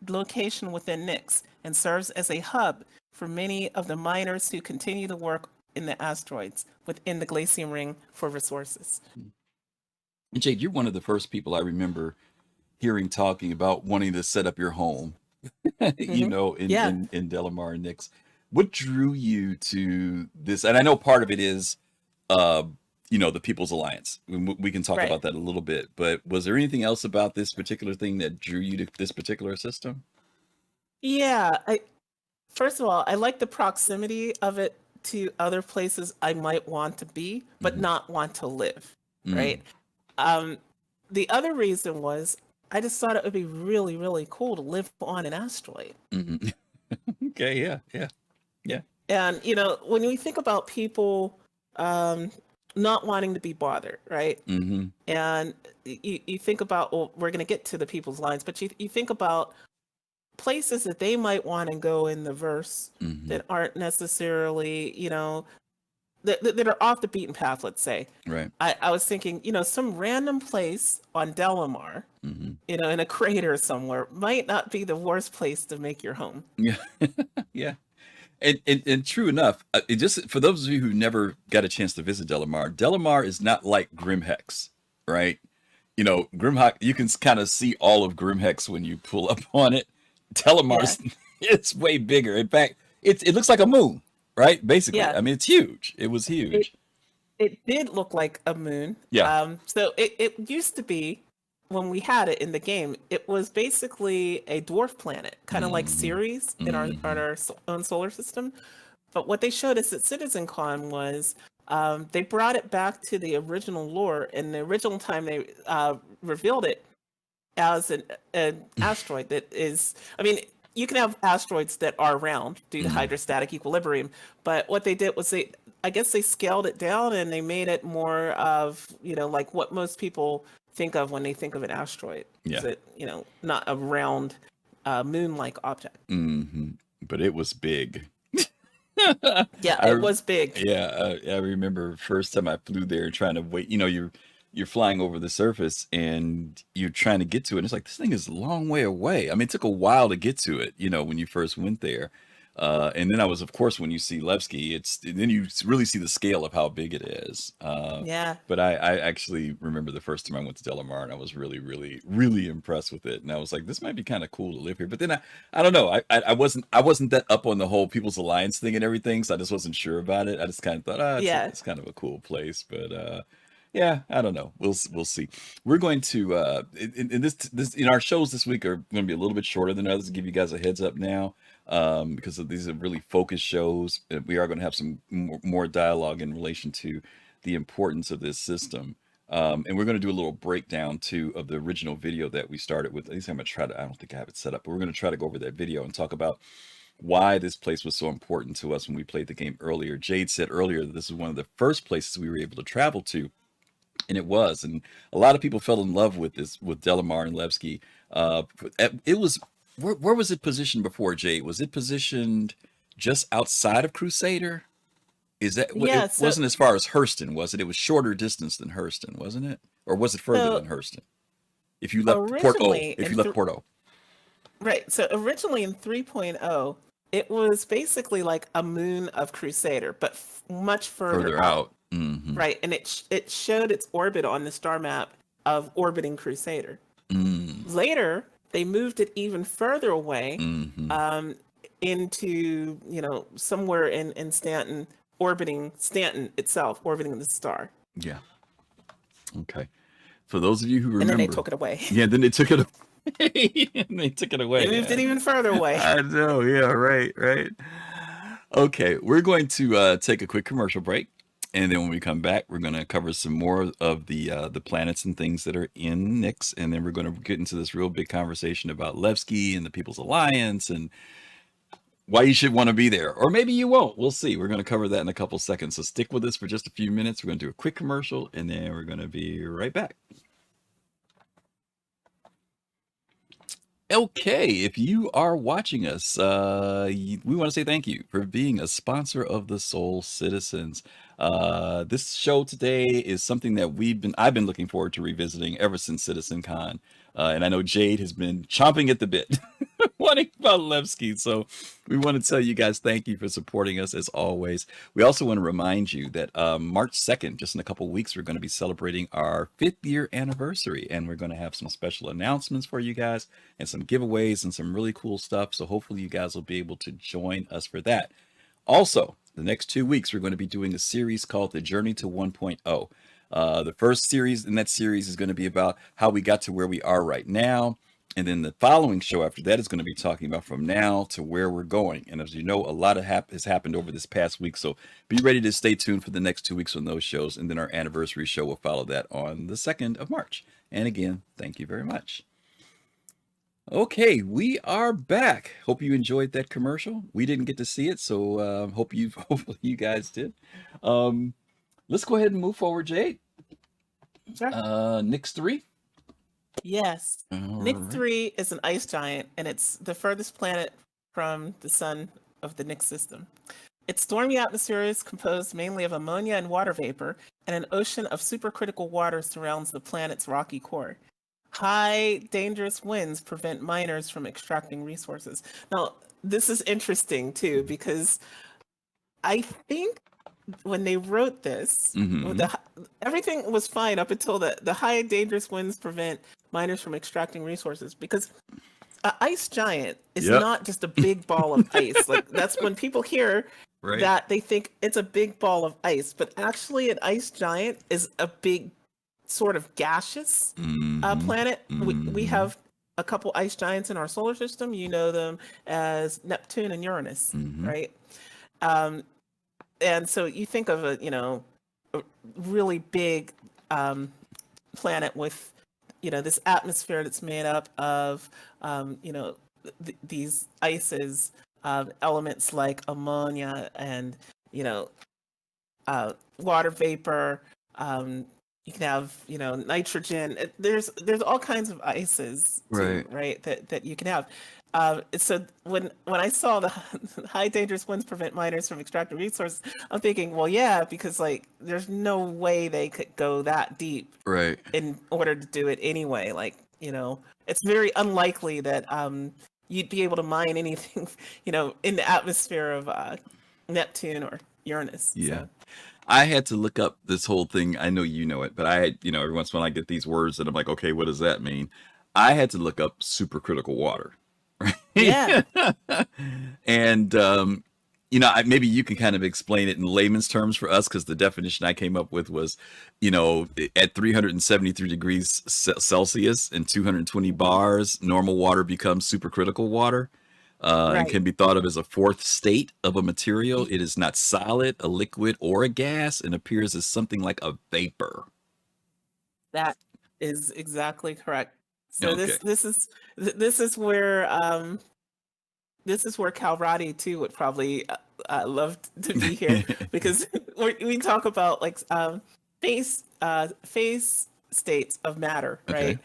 location within Nyx and serves as a hub for many of the miners who continue to work in the asteroids within the Glaciem ring for resources. And Jade, you're one of the first people I remember hearing talking about wanting to set up your home, Hmm. in, Yeah, in Delamar and Nyx. What drew you to this? And I know part of it is, uh, the People's Alliance. We can talk right. about that a little bit, but was there anything else about this particular thing that drew you to this particular system? Yeah, First of all, I like the proximity of it to other places I might want to be, but not want to live, right? Um, the other reason was I just thought it would be really, really cool to live on an asteroid. Okay, yeah. And, you know, when we think about people not wanting to be bothered, right? And you think about, well, we're going to get to the people's lines, but you think about places that they might want to go in the verse that aren't necessarily, you know, that are off the beaten path, let's say. Right. I was thinking, you know, some random place on Delamar, you know, in a crater somewhere might not be the worst place to make your home. Yeah. Yeah. And true enough, it just for those of you who never got a chance to visit Delamar is not like Grimhex, right? You know, Grimhex, you can kind of see all of Grimhex when you pull up on it. Delamar's it's way bigger. In fact, it looks like a moon, right? Basically, Yeah. I mean, it's huge. It was huge. It did look like a moon. Yeah. So it used to be, when we had it in the game, it was basically a dwarf planet, kind of like Ceres in our own solar system. But what they showed us at CitizenCon was they brought it back to the original lore. And the original time they revealed it as an asteroid that is, I mean, you can have asteroids that are round due to hydrostatic equilibrium, but what they did was I guess they scaled it down and they made it more of, you know, like what most people think of when they think of an asteroid. Yeah. Is it, you know, not a round moon-like object. But it was big. Yeah, it was big. Yeah, I remember first time I flew there trying to wait. You know, you're flying over the surface and you're trying to get to it. And it's like, this thing is a long way away. I mean, it took a while to get to it, you know, when you first went there. And then of course, when you see Levski, then you really see the scale of how big it is. Yeah. But I actually remember the first time I went to Delamar and I was really, really, really impressed with it. And I was like, this might be kind of cool to live here. But then I don't know. I wasn't that up on the whole People's Alliance thing and everything. So I just wasn't sure about it. I just kind of thought, it's kind of a cool place. But yeah, I don't know. We'll see. We're going to in this in our shows this week are going to be a little bit shorter than others. To give you guys a heads up now, because these are really focused shows. We are going to have some more dialogue in relation to the importance of this system, and we're going to do a little breakdown too of the original video that we started with. At least I'm going to try to. I don't think I have it set up, but we're going to try to go over that video and talk about why this place was so important to us when we played the game earlier. Jade said earlier that this is one of the first places we were able to travel to. And it was, and a lot of people fell in love with Delamar and Levski. It was, where was it positioned before, Jade? Was it positioned just outside of Crusader? Is that, Yeah, it wasn't as far as Hurston, was it? It was shorter distance than Hurston, wasn't it? Or was it further than Hurston? If you left Port O, Port O. Right. So originally in 3.0, it was basically like a moon of Crusader, but much further out. Right. And it showed its orbit on the star map of orbiting Crusader. Later, they moved it even further away into, you know, somewhere in Stanton, orbiting Stanton itself, orbiting the star. Yeah. Okay. For those of you who remember. And then they took it away. Yeah, then they took it away. And they took it away. They moved it even further away. I know. Yeah, right. Okay, we're going to take a quick commercial break. And then when we come back, we're going to cover some more of the planets and things that are in Nyx. And then we're going to get into this real big conversation about Levski and the People's Alliance and why you should want to be there. Or maybe you won't. We'll see. We're going to cover that in a couple seconds. So stick with us for just a few minutes. We're going to do a quick commercial, and then we're going to be right back. Okay, if you are watching us, we want to say thank you for being a sponsor of the Soul Citizens. This show today is something that I've been looking forward to revisiting ever since CitizenCon. And I know Jade has been chomping at the bit, wanting about Levski. So we want to tell you guys thank you for supporting us as always. We also want to remind you that March 2nd, just in a couple of weeks, we're going to be celebrating our 5th year anniversary. And we're going to have some special announcements for you guys and some giveaways and some really cool stuff. So hopefully you guys will be able to join us for that. Also, the next 2 weeks, we're going to be doing a series called The Journey to 1.0. The first series in that series is going to be about how we got to where we are right now. And then the following show after that is going to be talking about from now to where we're going. And as you know, a lot of has happened over this past week. So be ready to stay tuned for the next 2 weeks on those shows. And then our anniversary show will follow that on the 2nd of March. And again, thank you very much. Okay, we are back. Hope you enjoyed that commercial. We didn't get to see it, so hopefully you guys did. Let's go ahead and move forward, Jade. Sure. Nyx III. Yes. All Nyx right. III is an ice giant, and it's the furthest planet from the sun of the Nyx system. Its stormy atmosphere is composed mainly of ammonia and water vapor, and an ocean of supercritical water surrounds the planet's rocky core. High, dangerous winds prevent miners from extracting resources. Now, this is interesting too, because I think when they wrote this, everything was fine up until the high, dangerous winds prevent miners from extracting resources. Because an ice giant is not just a big ball of ice. Like, that's when people hear that, they think it's a big ball of ice. But actually, an ice giant is a big, sort of gaseous planet. We have a couple ice giants in our solar system. You know them as Neptune and Uranus, right? And so you think of a really big planet with this atmosphere that's made up of these ices, elements like ammonia and water vapor. You can have nitrogen. There's all kinds of ices too, right? That you can have. So when I saw the high dangerous winds prevent miners from extracting resources, I'm thinking, well, yeah, because like there's no way they could go that deep, in order to do it anyway. Like it's very unlikely that you'd be able to mine anything, in the atmosphere of Neptune or Uranus. Yeah. So. I had to look up this whole thing. I know you know it, but I had, every once in a while I get these words and I'm like, okay, what does that mean? I had to look up supercritical water. Right? Yeah. And, maybe you can kind of explain it in layman's terms for us, because the definition I came up with was, at 373 degrees Celsius and 220 bars, normal water becomes supercritical water. And can be thought of as a fourth state of a material. It is not solid, a liquid, or a gas, and appears as something like a vapor. That is exactly correct. So this is where Calrati too would probably love to be here, because we talk about like phase states of matter, right?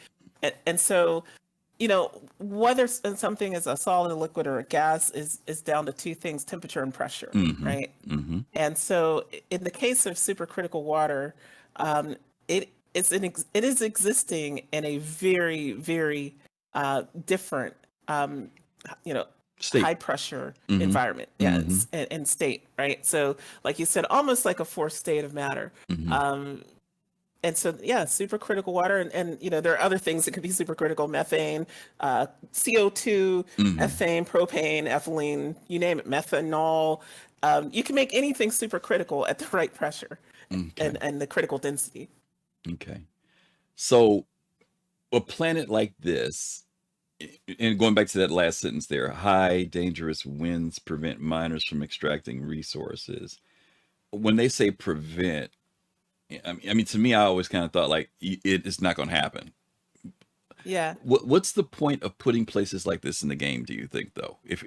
And so whether something is a solid, a liquid, or a gas is down to two things: temperature and pressure, right? And so in the case of supercritical water, it is existing in a very, very different, state. High pressure environment, and state, right? So, like you said, almost like a fourth state of matter. And so, supercritical water, and there are other things that could be supercritical: methane, CO2, ethane, propane, ethylene, you name it, methanol. You can make anything supercritical at the right pressure and the critical density. Okay. So a planet like this, and going back to that last sentence there, high dangerous winds prevent miners from extracting resources. When they say prevent, I mean, to me, I always kind of thought like it's not going to happen. Yeah. What's the point of putting places like this in the game, do you think, though? If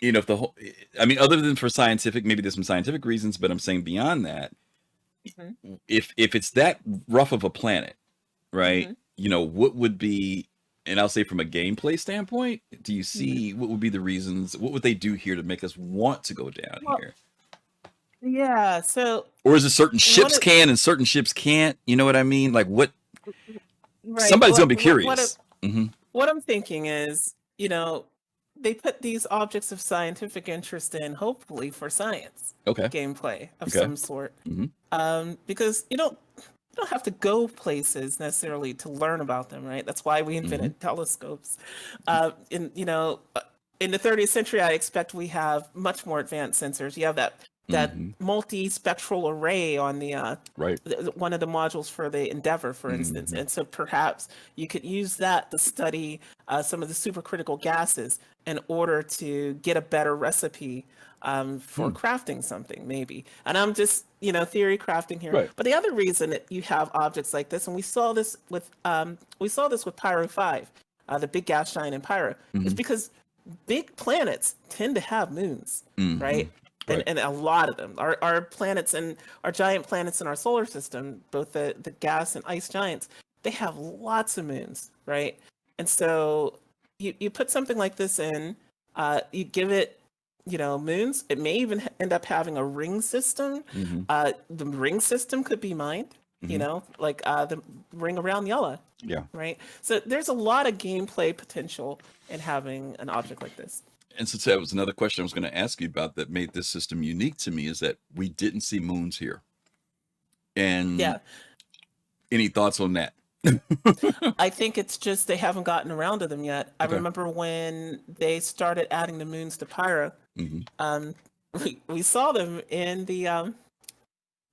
the whole, I mean, other than for scientific, maybe there's some scientific reasons, but I'm saying beyond that, if it's that rough of a planet, right? What would be, and I'll say from a gameplay standpoint, do you see what would be the reasons? What would they do here to make us want to go down here? Yeah. So, or is it certain ships can and certain ships can't? You know what I mean? Like what? Right. Somebody's gonna be curious. What I'm thinking is, they put these objects of scientific interest in, hopefully for science gameplay of some sort, because you don't have to go places necessarily to learn about them, right? That's why we invented telescopes. In the 30th century, I expect we have much more advanced sensors. You have that that Mhm. multi-spectral array on the Right. one of the modules for the Endeavor, for instance. Mhm. And so perhaps you could use that to study some of the supercritical gases in order to get a better recipe for crafting something, maybe. And I'm just, theory crafting here. Right. But the other reason that you have objects like this, and we saw this with Pyro 5, the big gas giant in Pyro, is because big planets tend to have moons, right? Right. And a lot of them. Our planets and our giant planets in our solar system, both the gas and ice giants, they have lots of moons, right? And so you put something like this in, you give it, moons. It may even end up having a ring system. The ring system could be mined, like the ring around Yella, Yeah. right? So there's a lot of gameplay potential in having an object like this. And since that was another question I was going to ask you about that made this system unique to me, is that we didn't see moons here. And Yeah, any thoughts on that? I think it's just they haven't gotten around to them yet. I Okay. remember when they started adding the moons to Pyro, Mhm. we saw them in the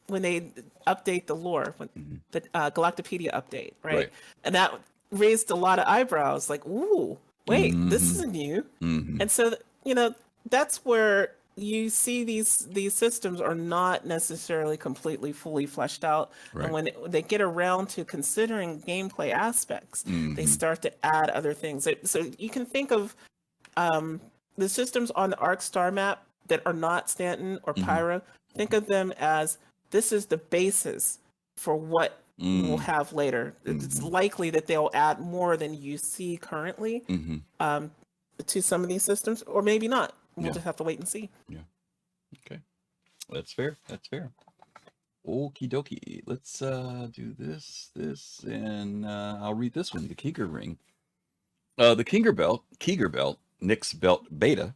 when they update the lore, when the Galactopedia update, right? Right. And that raised a lot of eyebrows, like, ooh, wait, this isn't new. Mhm. And so, that's where you see these systems are not necessarily completely fully fleshed out. Right. And when they get around to considering gameplay aspects, they start to add other things. So you can think of the systems on the Arc star map that are not Stanton or Pyro. Think of them as this is the basis for what we'll have later. It's likely that they'll add more than you see currently to some of these systems, or maybe not. We'll just have to wait and see. Yeah. Okay. That's fair. That's fair. Okie dokie. Let's do this, and I'll read this one. The Keeger ring. The Keeger belt, Nyx belt beta,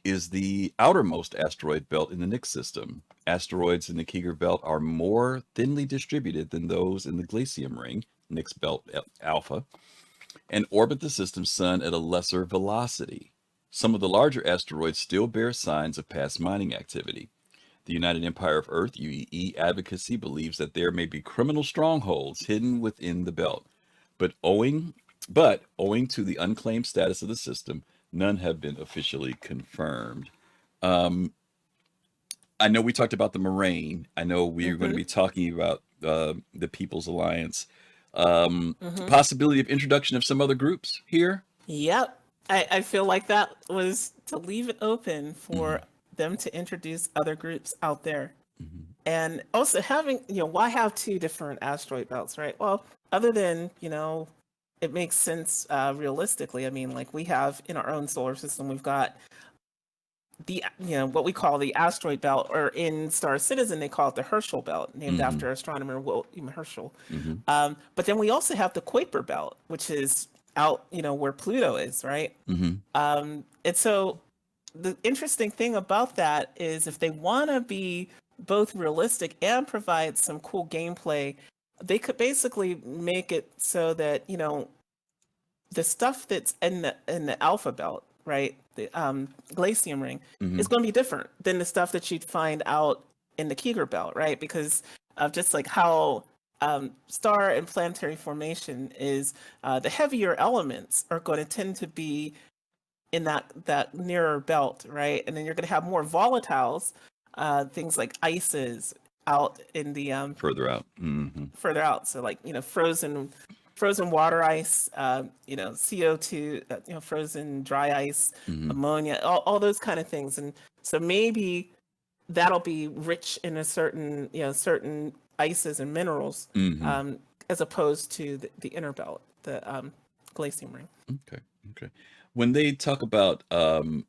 is the outermost asteroid belt in the Nyx system. Asteroids in the Keeger belt are more thinly distributed than those in the Glaciem ring, Nyx belt alpha, and orbit the system's sun at a lesser velocity. Some of the larger asteroids still bear signs of past mining activity. The United Empire of Earth, UEE, advocacy believes that there may be criminal strongholds hidden within the belt, but owing to the unclaimed status of the system, none have been officially confirmed. I know we talked about the Moraine. I know we're going to be talking about the People's Alliance. Possibility of introduction of some other groups here. Yep. I feel like that was to leave it open for them to introduce other groups out there. And also having, why have two different asteroid belts, right? Well, other than, it makes sense realistically. I mean, like we have in our own solar system, we've got the, what we call the asteroid belt, or in Star Citizen, they call it the Herschel belt, named after astronomer William Herschel. But then we also have the Kuiper belt, which is out, where Pluto is, right? And so the interesting thing about that is if they want to be both realistic and provide some cool gameplay, they could basically make it so that, the stuff that's in the alpha belt, right, the Glaciem ring, is going to be different than the stuff that you'd find out in the Keeger belt, right? Because of just like how star and planetary formation is, the heavier elements are going to tend to be in that nearer belt, right? And then you're going to have more volatiles, things like ices out in the Further out. further out. So like, frozen water ice, CO2, frozen dry ice, ammonia, all those kind of things. And so maybe that'll be rich in a certain ices and minerals, as opposed to the inner belt, the Glaciem ring. Okay. When they talk about the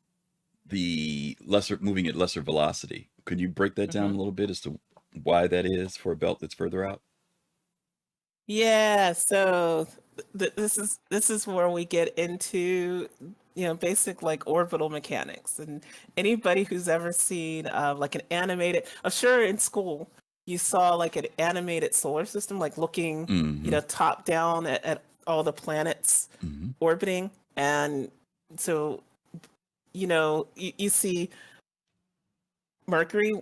moving at lesser velocity, could you break that down a little bit as to why that is for a belt that's further out? Yeah, so this is where we get into basic like orbital mechanics, and anybody who's ever seen like an animated, I'm sure in school you saw like an animated solar system, like looking top down at all the planets orbiting, and so you see Mercury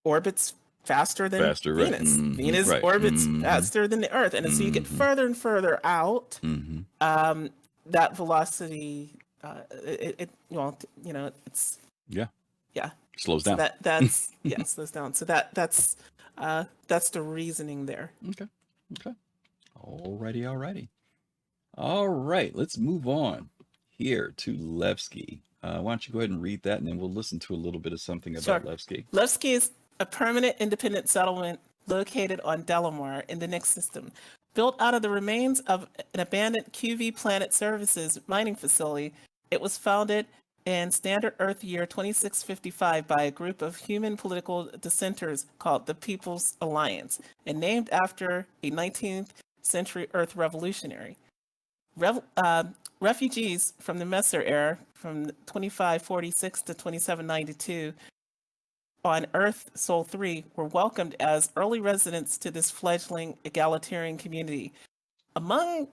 orbits faster than Faster, right? Venus. Mhm, Venus right. orbits Mhm, faster than the Earth, and as you get mhm, further and further out, mhm. that velocity, it's Yeah, yeah. slows So down. that's yeah, slows down. So that's the reasoning there. Okay, okay. Alrighty. All right, let's move on here to Levski. Why don't you go ahead and read that, and then we'll listen to a little bit of something Sure. about Levski. Levski is a permanent independent settlement located on Delamar in the Nyx system. Built out of the remains of an abandoned QV Planet Services mining facility, it was founded in standard Earth year 2655 by a group of human political dissenters called the People's Alliance, and named after a 19th century Earth revolutionary. Refugees from the Messer era, from 2546 to 2792, on Earth Sol 3 were welcomed as early residents to this fledgling egalitarian community. Along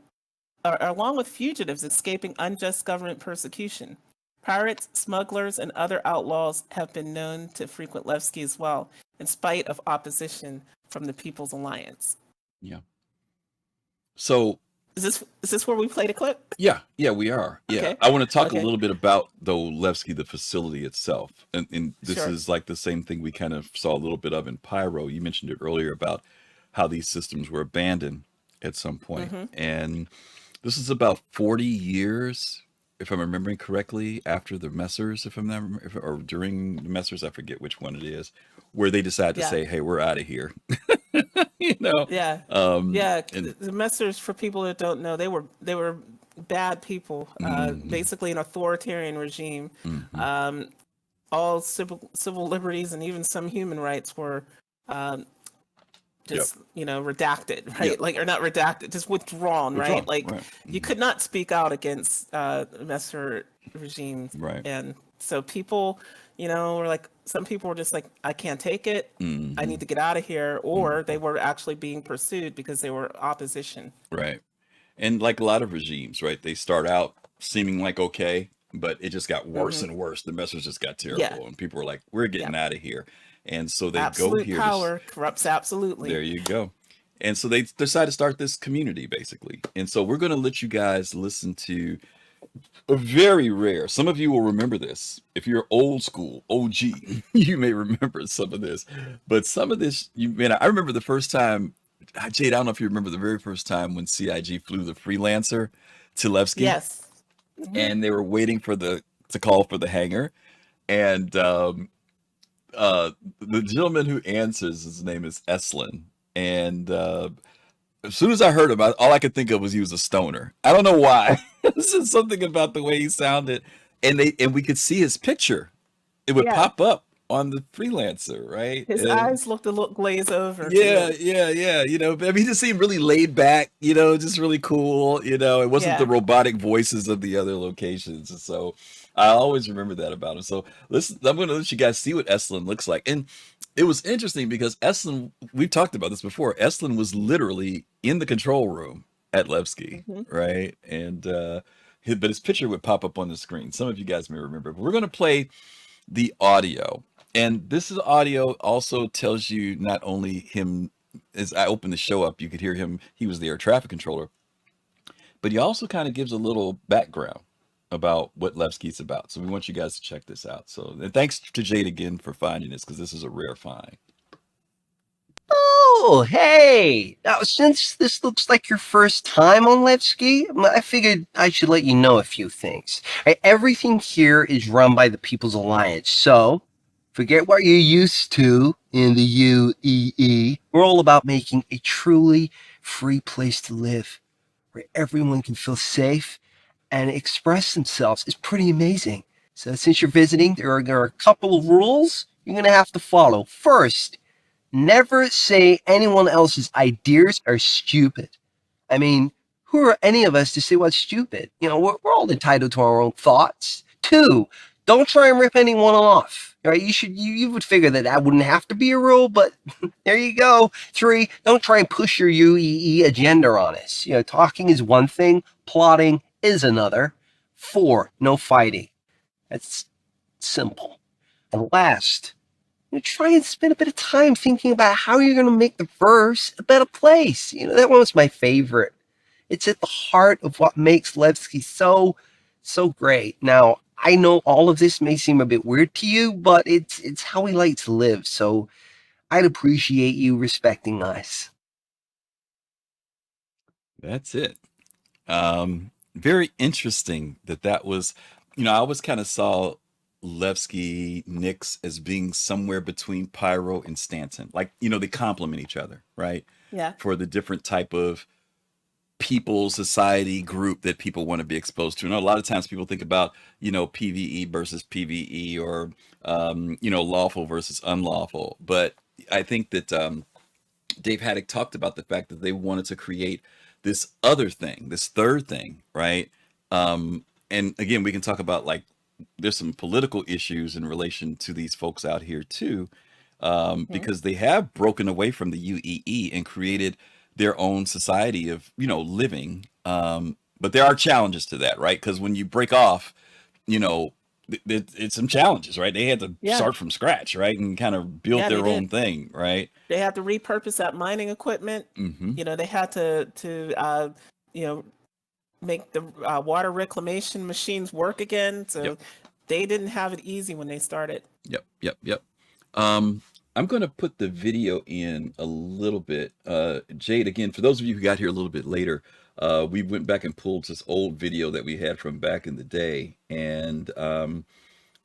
with fugitives escaping unjust government persecution, pirates, smugglers, and other outlaws have been known to frequent Levski as well, in spite of opposition from the People's Alliance. Yeah. So Is this where we played a clip? yeah, we are. Yeah, Okay. I want to talk a Okay. little bit about though Levski, the facility itself, and this Sure. is like the same thing we kind of saw a little bit of in Pyro. You mentioned it earlier about how these systems were abandoned at some point, and this is about 40 years, if I'm remembering correctly, after the Messers, if I'm not, or during the Messers, I forget which one it is, where they decide to Yeah. say, "Hey, we're out of here." You know. Yeah. And The Messers, for people that don't know, they were bad people, basically an authoritarian regime. All civil liberties and even some human rights were just redacted, right? Yep. Like, or not redacted, just withdrawn, right? Like, right. you could not speak out against the Messer regime, Right. and so people, were like, some people were just like, I can't take it, I need to get out of here, or they were actually being pursued because they were opposition. Right. And like a lot of regimes, right? They start out seeming like okay, but it just got worse and worse. The message just got terrible, Yeah. and people were like, "We're getting out of here." And so they Absolute go here. power corrupts absolutely. There you go. And so they decide to start this community, basically. And so we're going to let you guys listen to a very rare. Some of you will remember this. If you're old school, OG, you may remember some of this. But some of this, I remember the first time. Jade, I don't know if you remember the very first time when CIG flew the Freelancer to Levski. Yes. And they were waiting for to call for the hangar. And the gentleman who answers, his name is Eslin. And as soon as I heard him, all I could think of was he was a stoner. I don't know why. This is something about the way he sounded. And we could see his picture. It would pop up on the Freelancer, right? His eyes looked a little glazed over. Yeah. He just seemed really laid back, just really cool. It wasn't the robotic voices of the other locations. And so I always remember that about him. So listen, I'm going to let you guys see what Eslin looks like. And it was interesting because Eslin, we've talked about this before. Eslin was literally in the control room at Levski, right? And but his picture would pop up on the screen. Some of you guys may remember. But we're going to play the audio. And this is audio also tells you not only him, as I opened the show up, you could hear him, he was the air traffic controller, but he also kind of gives a little background about what Levski's about. So we want you guys to check this out. So and thanks to Jade again for finding this, because this is a rare find. Oh, hey! Now, since this looks like your first time on Levski, I figured I should let you know a few things. Everything here is run by the People's Alliance, so forget what you're used to in the UEE. We're all about making a truly free place to live, where everyone can feel safe and express themselves. It's pretty amazing. So since you're visiting, there are a couple of rules you're going to have to follow. First, never say anyone else's ideas are stupid. I mean, who are any of us to say what's stupid? We're all entitled to our own thoughts. Two, don't try and rip anyone off. Right? You would figure that wouldn't have to be a rule, but there you go. Three, don't try and push your UEE agenda on us. Talking is one thing, plotting is another. Four, no fighting. That's simple. And last, try and spend a bit of time thinking about how you're going to make the verse a better place. That one was my favorite. It's at the heart of what makes Levski so great. Now, I know all of this may seem a bit weird to you, but it's how we like to live, so I'd appreciate you respecting us. That's it. Very interesting that was, I always kind of saw Levski, Nyx as being somewhere between Pyro and Stanton. Like, they complement each other, right? Yeah. For the different type of people, society, group that people want to be exposed to. And a lot of times people think about, PvE versus PvE or, lawful versus unlawful. But I think that Dave Haddock talked about the fact that they wanted to create this other thing, this third thing, right? And again, we can talk about like there's some political issues in relation to these folks out here too, because they have broken away from the UEE and created their own society of living. But there are challenges to that, right? Because when you break off, it's some challenges, right? They had to start from scratch, right, and kind of build their own thing, right? They had to repurpose that mining equipment. They had to make the water reclamation machines work again. So they didn't have it easy when they started. Yep. I'm going to put the video in a little bit. Jade, again, for those of you who got here a little bit later, we went back and pulled this old video that we had from back in the day. And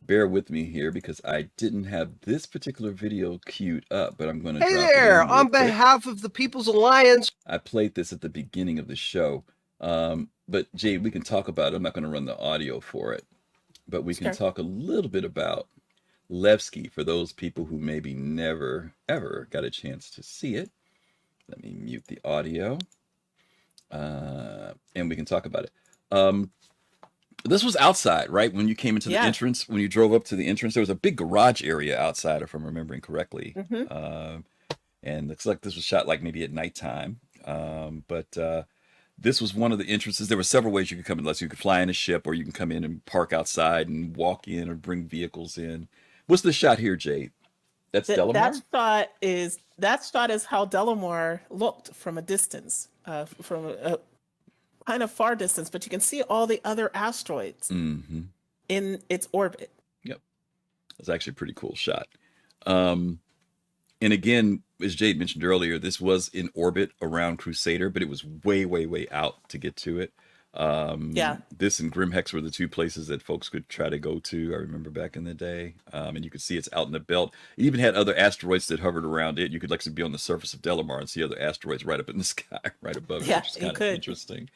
bear with me here because I didn't have this particular video queued up, but I'm going to drop it in real quick. Behalf of the People's Alliance. I played this at the beginning of the show. But Jade, we can talk about it. I'm not going to run the audio for it, but we can talk a little bit about Levski for those people who maybe never, ever got a chance to see it. Let me mute the audio. And we can talk about it. This was outside, right? When you came into the entrance, when you drove up to the entrance, there was a big garage area outside, if I'm remembering correctly. And looks like this was shot like maybe at nighttime. But this was one of the entrances. There were several ways you could come in. You could fly in a ship, or you can come in and park outside and walk in or bring vehicles in. What's the shot here, Jade? That's Delamar? That shot is how Delamar looked from a distance, from a kind of far distance, but you can see all the other asteroids in its orbit. Yep. That's actually a pretty cool shot. And again, as Jade mentioned earlier, this was in orbit around Crusader, but it was way, way, way out to get to it. This and Grimhex were the two places that folks could try to go to. I remember back in the day. And you could see it's out in the belt. It even had other asteroids that hovered around it. You could actually be on the surface of Delamar and see other asteroids right up in the sky, right above it, which is kind of interesting.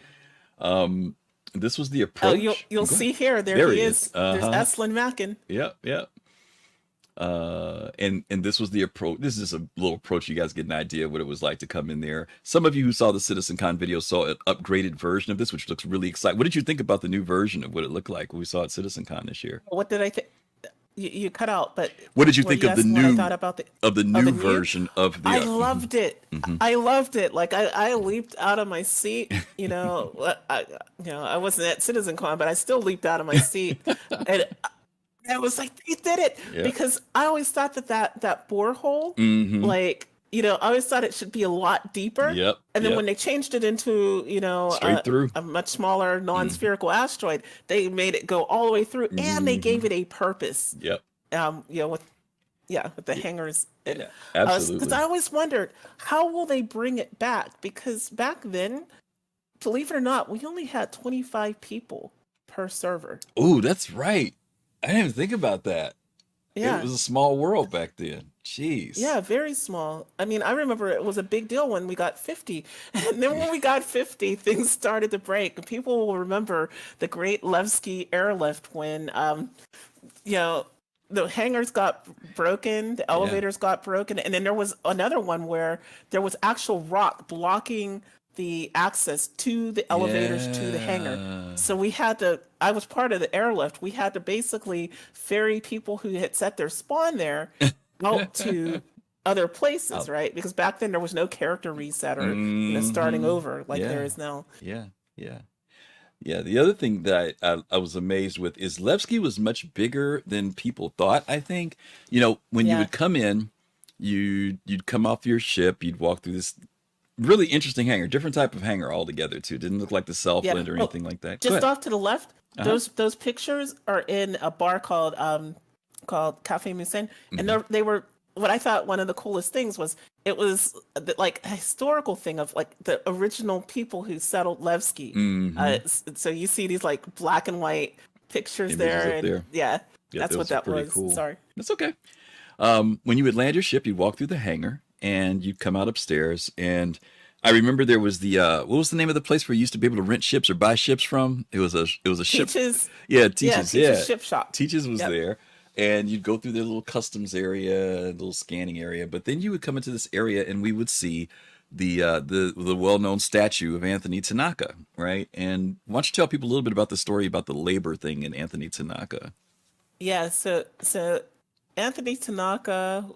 This was the approach. You'll see here. There he is. There's Eslin Mackin. Yep. And this was the approach. This is a little approach. You guys get an idea of what it was like to come in there. Some of you who saw the CitizenCon video saw an upgraded version of this, which looks really exciting. What did you think about the new version of what it looked like when we saw at CitizenCon this year? What did I think? You cut out, but what did you think of the new version of the? I loved it. I loved it. Like I leaped out of my seat. I wasn't at CitizenCon, but I still leaped out of my seat, and I was like, they did it because I always thought that borehole, I always thought it should be a lot deeper. And then when they changed it into, a much smaller non-spherical asteroid, they made it go all the way through, and they gave it a purpose. With the hangars. Absolutely. Because I always wondered, how will they bring it back? Because back then, believe it or not, we only had 25 people per server. Oh, that's right. I didn't even think about that. Yeah. It was a small world back then. Jeez. Yeah, very small. I mean, I remember it was a big deal when we got 50. And then when we got 50, things started to break. People will remember the great Levski airlift when, the hangars got broken, the elevators got broken. And then there was another one where there was actual rock blocking the access to the elevators to the hangar. So we had to, I was part of the airlift. We had to basically ferry people who had set their spawn there out to other places, right? Because back then there was no character reset or starting over like there is now. Yeah. Yeah, the other thing that I was amazed with is Levski was much bigger than people thought, I think. When you Yeah. would come in, you'd come off your ship, you'd walk through this really interesting hangar, different type of hangar altogether too. Didn't look like the Yeah. Southland or Oh, anything like that. Go just ahead. off to the left, Uh-huh. those pictures are in a bar called Cafe Musin, and Mhm. they were what I thought one of the coolest things was it was like a historical thing of like the original people who settled Levski. Mhm. So you see these like black and white pictures Images there, up and there. yeah, Yeah, that's what those are that pretty was. cool. Sorry. That's okay. When you would land your ship, you'd walk through the hangar and you'd come out upstairs. And I remember there was the what was the name of the place where you used to be able to rent ships or buy ships from? It was a ship. Teaches, Yeah, yeah, Teaches. Teaches Yeah, Ship Shop. Teaches was Yep. there. And you'd go through their little customs area, little scanning area, but then you would come into this area and we would see the well-known statue of Anthony Tanaka, right? And why don't you tell people a little bit about the story about the labor thing in Anthony Tanaka? Yeah. So Anthony Tanaka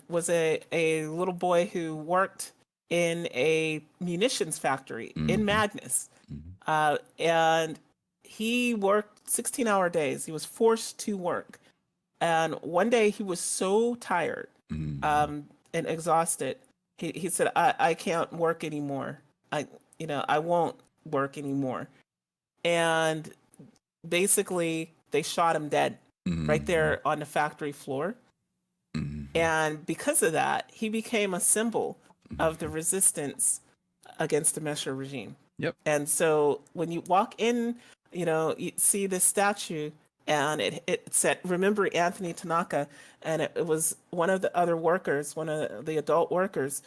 was a little boy who worked in a munitions factory in Hmm. Magnus. And he worked 16-hour days. He was forced to work. And one day he was so tired Hmm. and exhausted. He said, I can't work anymore. I won't work anymore. And basically, they shot him dead right Hmm. there on the factory floor. Hmm. And because of that, he became a symbol of the resistance against the Mesher regime. Yep. And so when you walk in, you see this statue and it said, remember Anthony Tanaka. And it was one of the other workers, one of the adult workers,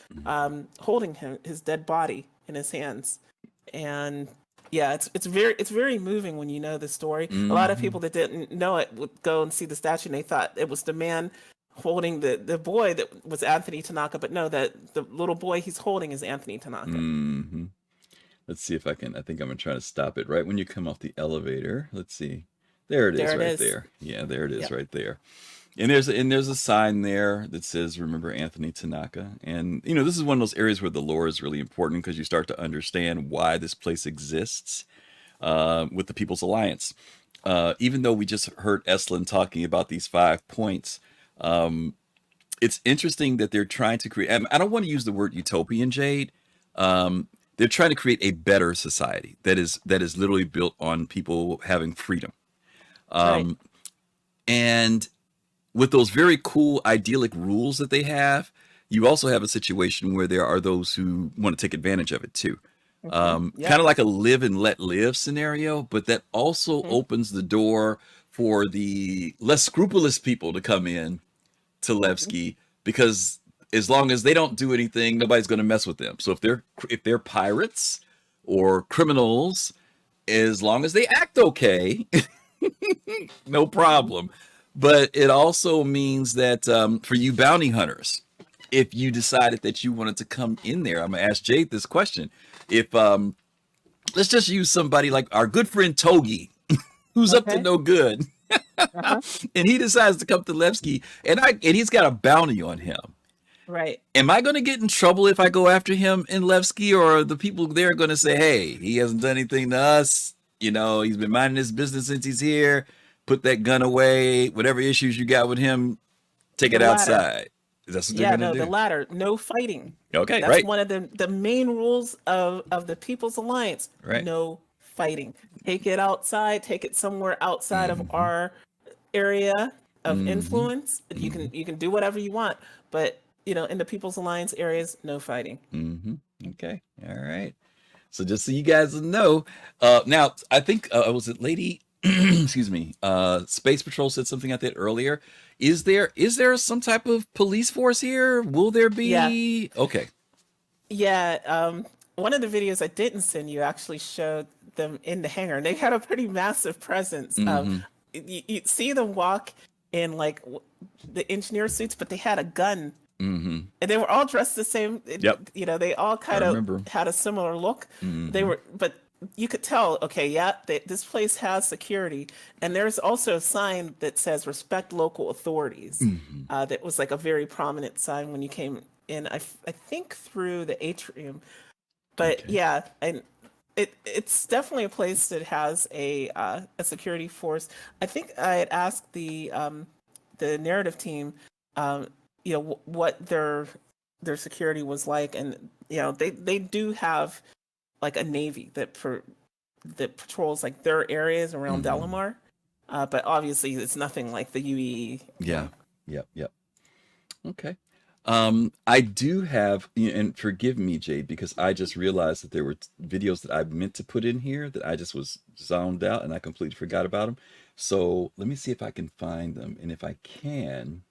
holding his dead body in his hands. And yeah, it's very moving when you know the story. A lot of Hmm. people that didn't know it would go and see the statue and they thought it was the man holding the boy that was Anthony Tanaka, but no, that the little boy he's holding is Anthony Tanaka. Hmm. Let's see if I can. I think I'm gonna try to stop it right when you come off the elevator. Let's see. There it is, There it right is. there. Yeah, there it is, Yep. right there. And there's a sign there that says "Remember Anthony Tanaka." And this is one of those areas where the lore is really important because you start to understand why this place exists with the People's Alliance. Even though we just heard Estlin talking about these 5 points, it's interesting that they're trying to create. And I don't want to use the word utopian, Jade. They're trying to create a better society that is literally built on people having freedom. Right. And with those very cool idyllic rules that they have, you also have a situation where there are those who want to take advantage of it too. Kind Yep. of like a live and let live scenario, but that also Mhm. opens the door for the less scrupulous people to come in to Mhm. Levski because as long as they don't do anything, nobody's going to mess with them. So if they're pirates or criminals, as long as they act okay, no problem. But it also means that for you bounty hunters, if you decided that you wanted to come in there, I'm gonna ask Jade this question. If let's just use somebody like our good friend Togi, who's up to Okay. no good, Uh-huh. and he decides to come to Levski, and he's got a bounty on him. Right. Am I going to get in trouble if I go after him in Levski, or are the people there going to say, "Hey, he hasn't done anything to us. He's been minding his business since he's here. Put that gun away. Whatever issues you got with him, take The it latter. outside." That's what they're Yeah, going to no, the do. latter. No fighting. Okay, That's right, one of the main rules of the People's Alliance. right. No fighting. Take it outside. Take it somewhere outside of Mm-hmm. our area of Mm-hmm. influence. You Mm-hmm. can do whatever you want, but in the People's Alliance areas, no fighting. Mm-hmm. Okay, all right. So just so you guys know, now I think was it Lady, excuse me, Space Patrol said something like that earlier. Is there some type of police force here? Will there Yeah, be? Okay. yeah. One of the videos I didn't send you actually showed them in the hangar, and they had a pretty massive presence. Mm-hmm. You see them walk in like the engineer suits, but they had a gun, Mm-hmm. and they were all dressed the same. Yep. They all I kind of remember. had a similar look. They Mm-hmm. were, but you could tell, okay, yeah, this place has security, and there's also a sign that says "Respect local authorities." Mm-hmm. That was like a very prominent sign when you came in. I think through the atrium, but Okay. yeah, and it's definitely a place that has a security force. I think I had asked the narrative team, what their security was like, and they do have like a navy that patrols like their areas around Delamar, but obviously it's nothing like the UEE. Yeah. Yep. Okay. I do have, and forgive me, Jade, because I just realized that there were videos that I meant to put in here that I just was zoned out and I completely forgot about them. So let me see if I can find them. And if I can,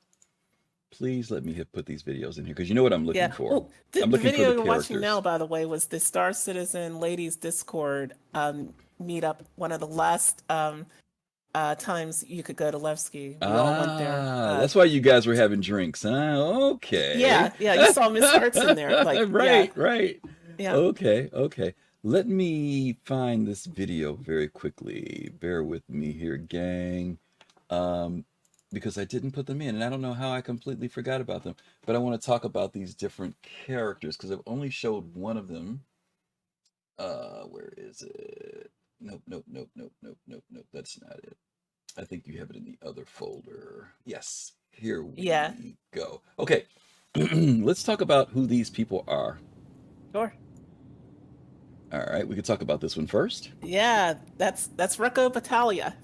please let me put these videos in here because you know what I'm looking for. Oh, the I'm looking video for the you're watching now, characters. by the way, was the Star Citizen Ladies Discord meetup. One of the last times you could go to Levski. We all went there. That's why you guys were having drinks, huh? Okay. Yeah, you saw Miss Hearts in there. Like, Right, right. yeah. Okay. Let me find this video very quickly. Bear with me here, gang. Because I didn't put them in, and I don't know how I completely forgot about them. But I want to talk about these different characters because I've only showed one of them. Where is it? Nope. That's not it. I think you have it in the other folder. Yes, here we go. Okay, let's talk about who these people are. Sure. All right, we could talk about this one first. Yeah, that's Recco Battaglia.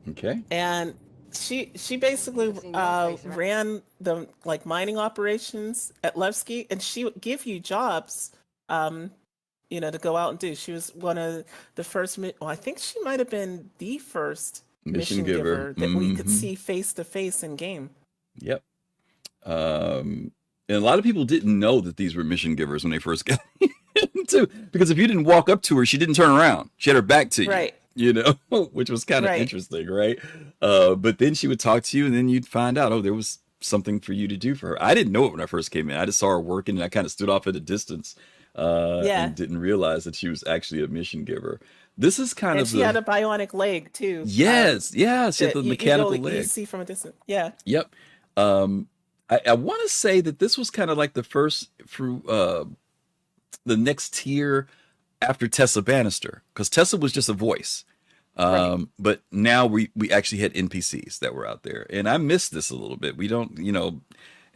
Okay. And she basically ran the like mining operations at Levski, and she would give you jobs, to go out and do. She was one of the first. Well, I think she might have been the first mission giver that we could see face to face in game. Yep. And a lot of people didn't know that these were mission givers when they first got into, because if you didn't walk up to her, she didn't turn around. She had her back to you. Right. Which was kind of interesting, right? But then she would talk to you, and then you'd find out, oh, there was something for you to do for her. I didn't know it when I first came in. I just saw her working, and I kind of stood off at a distance and didn't realize that she was actually a mission giver. This is kind of she had a bionic leg too. Yes, she had the mechanical leg. You see from a distance. Yeah. Yep. I want to say that this was kind of like the first through the next tier after Tessa Bannister, because Tessa was just a voice. But now we actually had NPCs that were out there, and I missed this a little bit. We don't,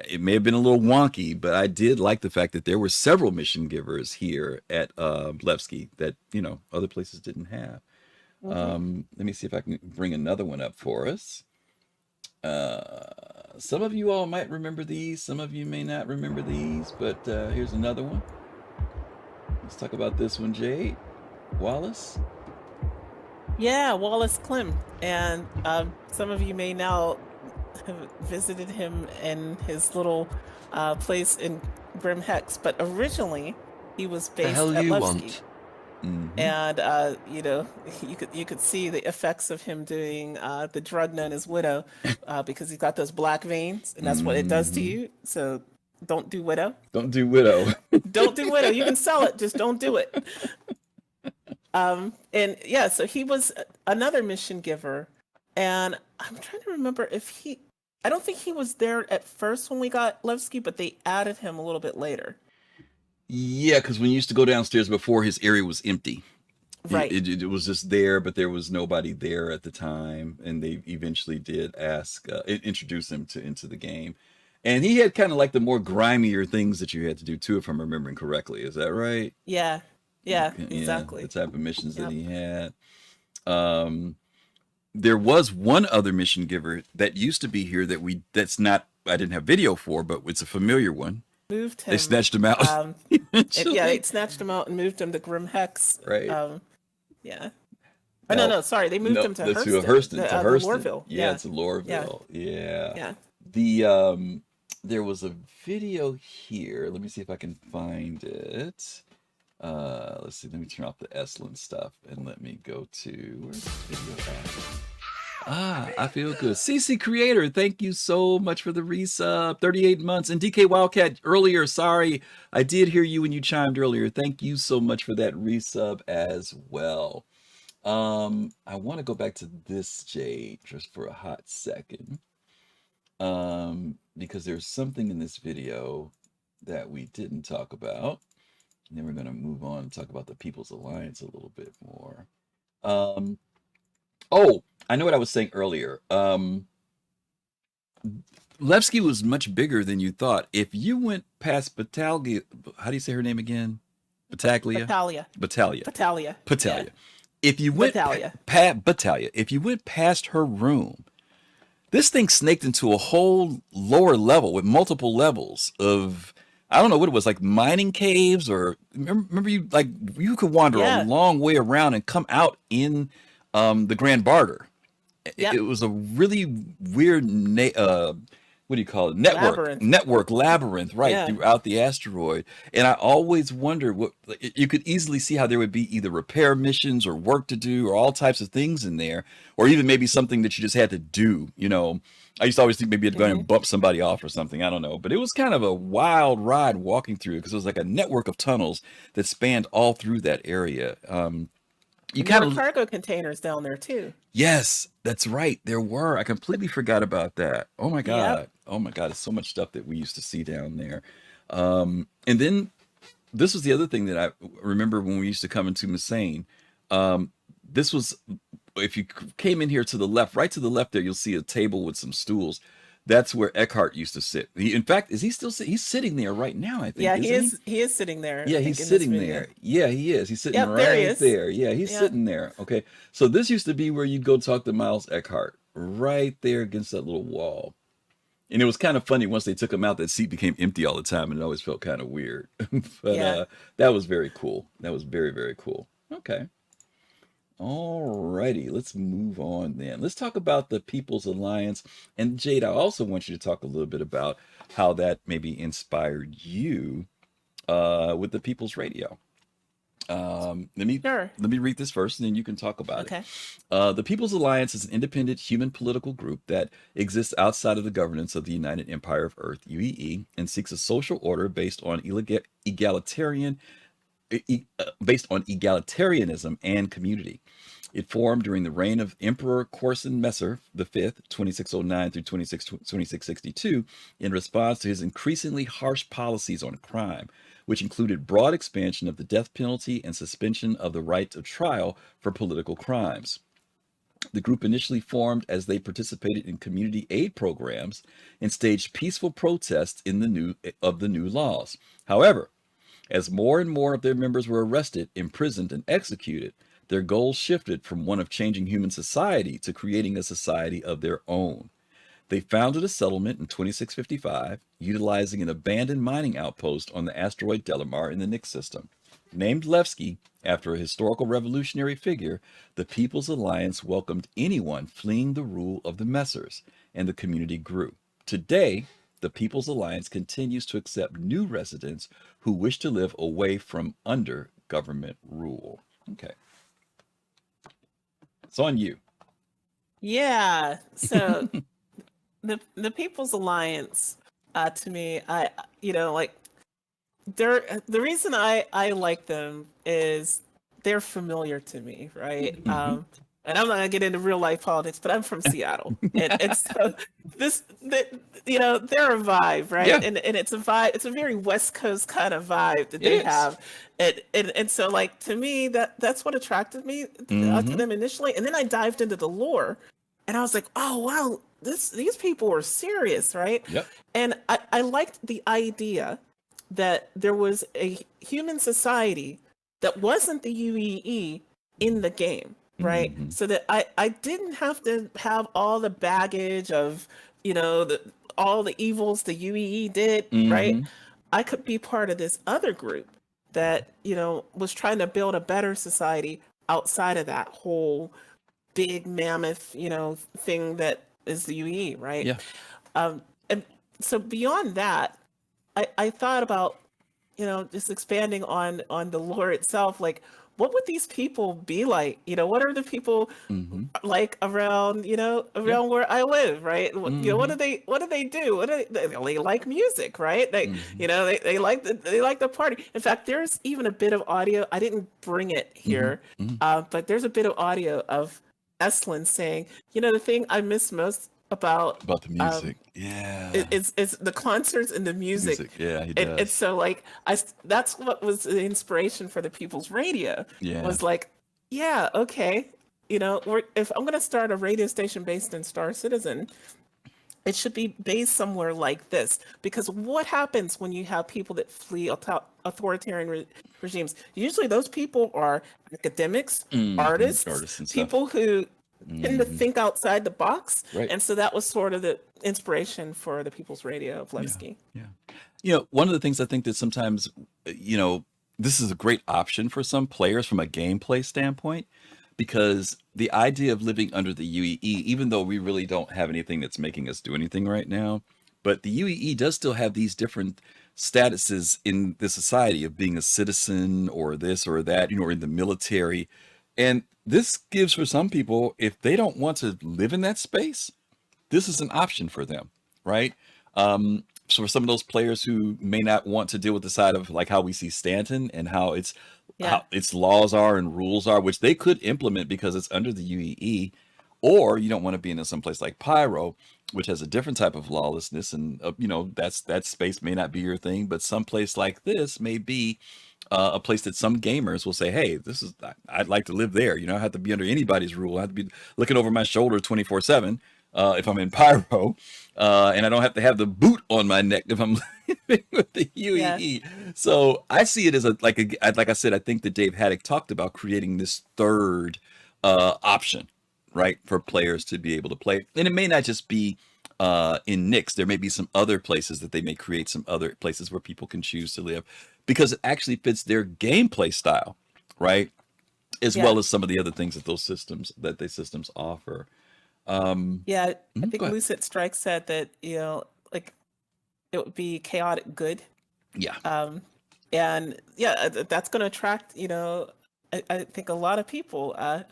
it may have been a little wonky, but I did like the fact that there were several mission givers here at Levski that other places didn't have. Let me see if I can bring another one up for us. Some of you all might remember these, some of you may not remember these, but here's another one. Let's talk about this one, Jade. Wallace? Yeah, Wallace Klim. And some of you may now have visited him in his little place in Grim Hex, but originally he was based at Levski. And you could see the effects of him doing the drug known as Widow, because he's got those black veins, and that's what it does to you. So don't do Widow. Don't do Widow. Don't do Widow. You can sell it, just don't do it. And yeah, so he was another mission giver, and I'm trying to remember if I don't think he was there at first when we got Levski, but they added him a little bit later. Yeah, because when you used to go downstairs before, his area was empty. Right. It was just there, but there was nobody there at the time, and they eventually did introduce him into the game. And he had kind of like the more grimier things that you had to do too, if I'm remembering correctly. Is that right? Yeah, exactly. The type of missions that he had. There was one other mission giver that used to be here I didn't have video for, but it's a familiar one. Moved him. They snatched him out. They snatched him out and moved him to Grim Hex. Right. Yeah. No, sorry. They moved him to Hurston. To Lorville. Yeah, it's Lorville. Yeah. There was a video here. Let me see if I can find it. Let's see. Let me turn off the Estlin stuff and let me go to where's this video at? I feel good. CC Creator, thank you so much for the resub. 38 months. And DK Wildcat earlier, sorry, I did hear you when you chimed earlier. Thank you so much for that resub as well. I want to go back to this, Jade, just for a hot second. Because there's something in this video that we didn't talk about. And then we're going to move on and talk about the People's Alliance a little bit more. Um, oh, I know what I was saying earlier. Levski was much bigger than you thought. If you went past Battaglia, how do you say her name again? Battaglia? Battalia. Battalia. Battalia. Battalia. Yeah. If you went Battalia. Battalia, if you went past her room, this thing snaked into a whole lower level with multiple levels of, I don't know what it was, like mining caves, or remember you like you could wander a long way around and come out in the Grand Barter. Yep. It was a really weird what do you call it? Labyrinth, right, throughout the asteroid. And I always wondered what you could easily see how there would be either repair missions or work to do or all types of things in there, or even maybe something that you just had to do. You know, I used to always think maybe you'd go and bump somebody off or something. I don't know, but it was kind of a wild ride walking through because it was like a network of tunnels that spanned all through that area. There were cargo containers down there too. Yes, that's right. There were. I completely forgot about that. Oh my God. Yep. Oh my God. It's so much stuff that we used to see down there. And then this was the other thing that I remember when we used to come into Moraine. This was, if you came in here to the left, right to the left there, you'll see a table with some stools. That's where Eckhart used to sit. In fact, is he still he's sitting there right now, I think. Yeah, he is. He is sitting there. Yeah, he's sitting there. Yeah, he is. He's sitting right there. Yeah, he's sitting there. Okay. So this used to be where you'd go talk to Miles Eckhart, right there against that little wall. And it was kind of funny once they took him out, that seat became empty all the time, and it always felt kind of weird. But that was very cool. That was very, very cool. Okay. Alrighty, let's move on then. Let's talk about the People's Alliance. And Jade, I also want you to talk a little bit about how that maybe inspired you with the People's Radio. Let me read this first, and then you can talk about it. The People's Alliance is an independent human political group that exists outside of the governance of the United Empire of Earth, UEE, and seeks a social order based on egalitarianism and community. It formed during the reign of Emperor Corson Messer V, 2609 through 2662, in response to his increasingly harsh policies on crime, which included broad expansion of the death penalty and suspension of the right of trial for political crimes. The group initially formed as they participated in community aid programs and staged peaceful protests in the new laws. However, as more and more of their members were arrested, imprisoned, and executed, their goals shifted from one of changing human society to creating a society of their own. They founded a settlement in 2655, utilizing an abandoned mining outpost on the asteroid Delamar in the Nyx system. Named Levski after a historical revolutionary figure, the People's Alliance welcomed anyone fleeing the rule of the Messers, and the community grew. Today, the People's Alliance continues to accept new residents who wish to live away from under government rule. Okay. It's on you. Yeah. So the People's Alliance, to me, the reason I like them is they're familiar to me, right? And I'm not gonna get into real life politics, but I'm from Seattle, and so they're a vibe, right? Yeah. And it's a vibe. It's a very West Coast kind of vibe that they have, and so like to me that's what attracted me to them initially, and then I dived into the lore, and I was like, oh wow, these people are serious, right? Yep. And I liked the idea that there was a human society that wasn't the UEE in the game. Right. So that I didn't have to have all the baggage of, all the evils the UEE did. Right. I could be part of this other group that, was trying to build a better society outside of that whole big mammoth, thing that is the UEE. Right. Yeah. And so beyond that, I thought about, just expanding on the lore itself, like, what would these people be like? What are the people like around, where I live, right? What do they do? They like music, right? They like the party. In fact, there's even a bit of audio. I didn't bring it here, but there's a bit of audio of Estlin saying, the thing I miss most about the music. Yeah. it's the concerts and the music. Yeah, he And does. so like that's what was the inspiration for the People's Radio. Yeah. Was like, yeah, okay, if I'm gonna start a radio station based in Star Citizen, it should be based somewhere like this. Because what happens when you have people that flee authoritarian regimes? Usually those people are academics, artists, Artists and stuff. people who tend to think outside the box. Right. And so that was sort of the inspiration for the People's Radio of Levski. Yeah. One of the things I think that sometimes, this is a great option for some players from a gameplay standpoint, because the idea of living under the UEE, even though we really don't have anything that's making us do anything right now, but the UEE does still have these different statuses in the society of being a citizen or this or that, or in the military. And this gives for some people, if they don't want to live in that space, this is an option for them, right? So for some of those players who may not want to deal with the side of like how we see Stanton and how its laws are and rules are, which they could implement because it's under the UEE, or you don't want to be in some place like Pyro, which has a different type of lawlessness, and that space may not be your thing, but some place like this may be a place that some gamers will say, hey, I'd like to live there. I have to be under anybody's rule. I have to be looking over my shoulder 24/7 if I'm in Pyro, and I don't have to have the boot on my neck if I'm living with the UEE. Yeah. So I see it as like I said, I think that Dave Haddock talked about creating this third option, right, for players to be able to play. And it may not just be in Nyx. There may be some other places that they may create, some other places where people can choose to live, because it actually fits their gameplay style, right, as well as some of the other things that those systems offer. I think Lucid Strike said that like it would be chaotic good. And that's going to attract I think a lot of people a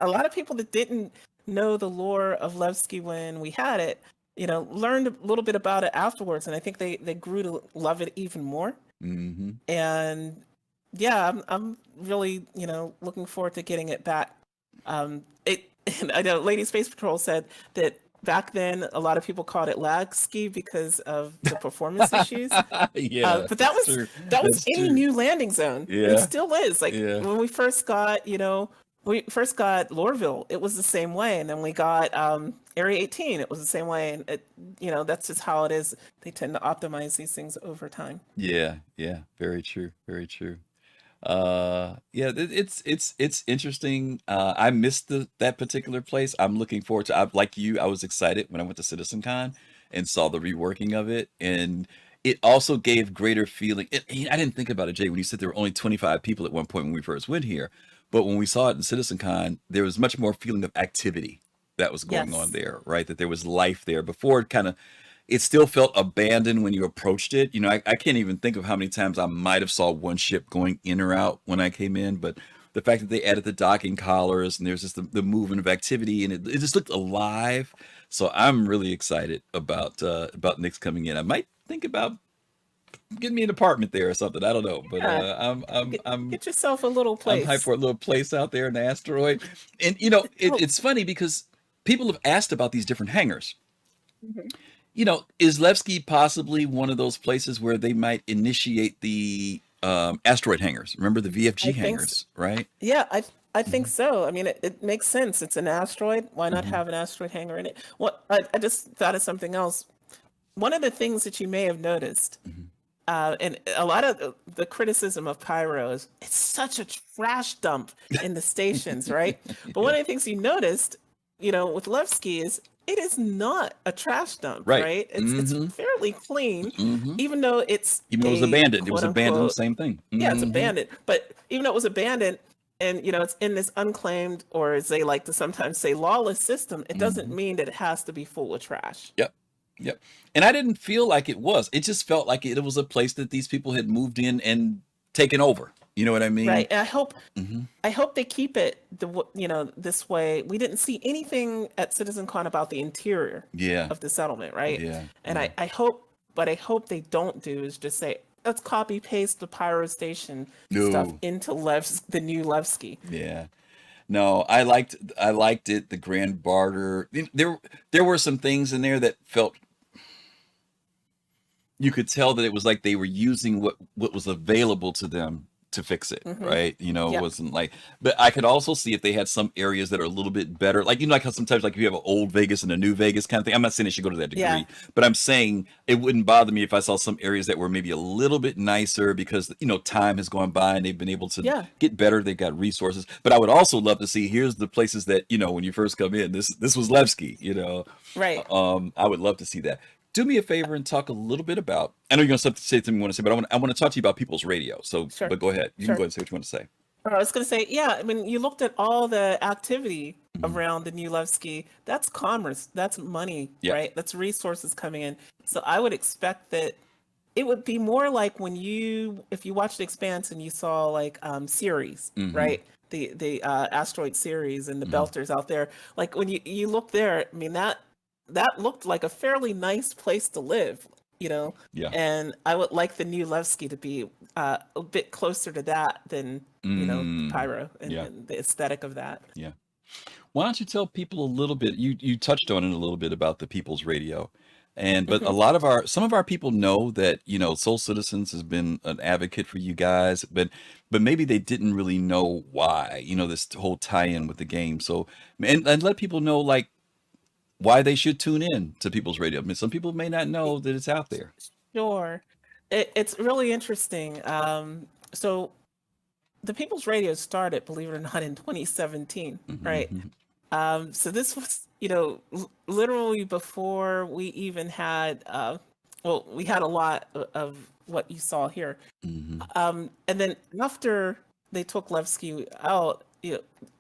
lot of people that didn't know the lore of Levski when we had it learned a little bit about it afterwards, and I think they grew to love it even more. And I'm really looking forward to getting it back. And I know Lady Space Patrol said that back then a lot of people called it Lagski because of the performance issues. But that was any new landing zone. It still is. Like when we first got Lorville, it was the same way, and then we got Area 18, it was the same way, and it that's just how it is. They tend to optimize these things over time. Very true, very true. It's interesting. I missed that particular place. I'm looking forward to, like you, I was excited when I went to CitizenCon and saw the reworking of it, and it also gave greater feeling. I didn't think about it, Jay, when you said there were only 25 people at one point when we first went here, but when we saw it in CitizenCon, there was much more feeling of activity that was going on there, right? That there was life there. Before it still felt abandoned when you approached it. I can't even think of how many times I might have saw one ship going in or out when I came in, but the fact that they added the docking collars and there's just the movement of activity, and it just looked alive. So I'm really excited about Nyx coming in. I might think about getting me an apartment there or something. I don't know, but I'm get yourself a little place. I'm hyped for a little place out there in the asteroid. And it's funny because people have asked about these different hangars. Is Levski possibly one of those places where they might initiate the asteroid hangars? Remember the VFG hangars, right? Yeah, I think so. I mean, it makes sense. It's an asteroid. Why not have an asteroid hangar in it? Well, I just thought of something else. One of the things that you may have noticed, and a lot of the criticism of Pyro is it's such a trash dump in the stations, right? But one of the things you noticed, with Levski is it is not a trash dump, right? It's fairly clean, even though it was abandoned. It was abandoned, the same thing. Yeah, it's abandoned. But even though it was abandoned, and it's in this unclaimed, or as they like to sometimes say, lawless system, it doesn't mean that it has to be full of trash. Yep. And I didn't feel like it was. It just felt like it was a place that these people had moved in and taken over. You know what I mean? Right. And I hope they keep it this way. We didn't see anything at CitizenCon about the interior of the settlement, right? Yeah. And I hope they don't do is just say, let's copy paste the Pyro Station stuff into the new Levski. Yeah. No, I liked it. The Grand Barter. There were some things in there that felt you could tell that it was like they were using what was available to them to fix it, Mm-hmm. right? It Yep. wasn't like, but I could also see if they had some areas that are a little bit better, like like how sometimes like if you have an old Vegas and a new Vegas kind of thing. I'm not saying it should go to that Yeah. degree, but I'm saying it wouldn't bother me if I saw some areas that were maybe a little bit nicer because time has gone by and they've been able to Yeah. get better. They've got resources, but I would also love to see here's the places that when you first come in. This was Levski. Right. I would love to see that. Do me a favor and talk a little bit about. I know you're going to say something you want to say, but I want to talk to you about People's Radio. So, Sure. but go ahead. You can Sure. go ahead and say what you want to say. I was going to say, yeah, I mean, you looked at all the activity Mhm. around the new Levski. That's commerce. That's money, Yeah. right? That's resources coming in. So I would expect that it would be more like if you watched Expanse and you saw like series, Mhm. right? The asteroid series and the Mhm. belters out there. Like when you look there, I mean that looked like a fairly nice place to live, Yeah. and I would like the new Levski to be a bit closer to that than Pyro Yeah. and the aesthetic of that. Yeah. Why don't you tell people a little bit? You touched on it a little bit about the People's Radio, but some of our people know that Soul Citizens has been an advocate for you guys, but maybe they didn't really know why. This whole tie-in with the game. So and let people know like why they should tune in to People's Radio. I mean, some people may not know that it's out there. Sure. It's really interesting. So the People's Radio started, believe it or not, in 2017, right? So this was, literally before we even had, we had a lot of what you saw here. And then after they took Levski out,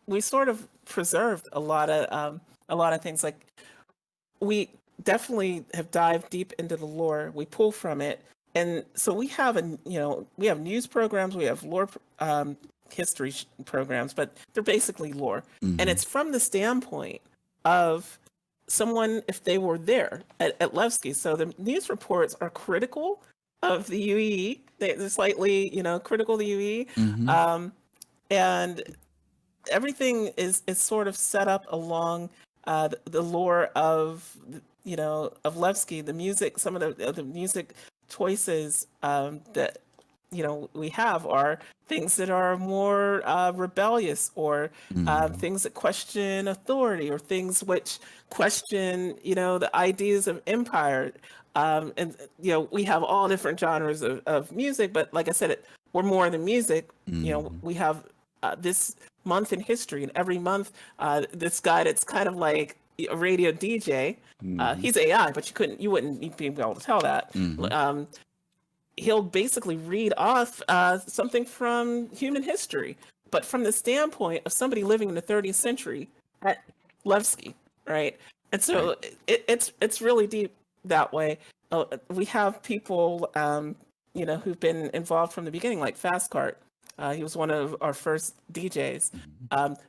we sort of preserved a lot of things. Like we definitely have dived deep into the lore. We pull from it, and so we have we have news programs, we have lore history programs, but they're basically lore, and it's from the standpoint of someone if they were there at Levski. So the news reports are critical of the UE. They're slightly critical of the UE, and everything is sort of set up along the lore of of Levski, the music. Some of the music choices that we have are things that are more rebellious, or things that question authority, or things which question the ideas of empire. And we have all different genres of music, but like I said, we're more than music. We have this month in history, and every month this guy that's kind of like a radio DJ. He's AI, but you wouldn't be able to tell that. He'll basically read off something from human history, but from the standpoint of somebody living in the 30th century at Levski, right? And so it's really deep that way. We have people who've been involved from the beginning, like Fastcart. He was one of our first DJs.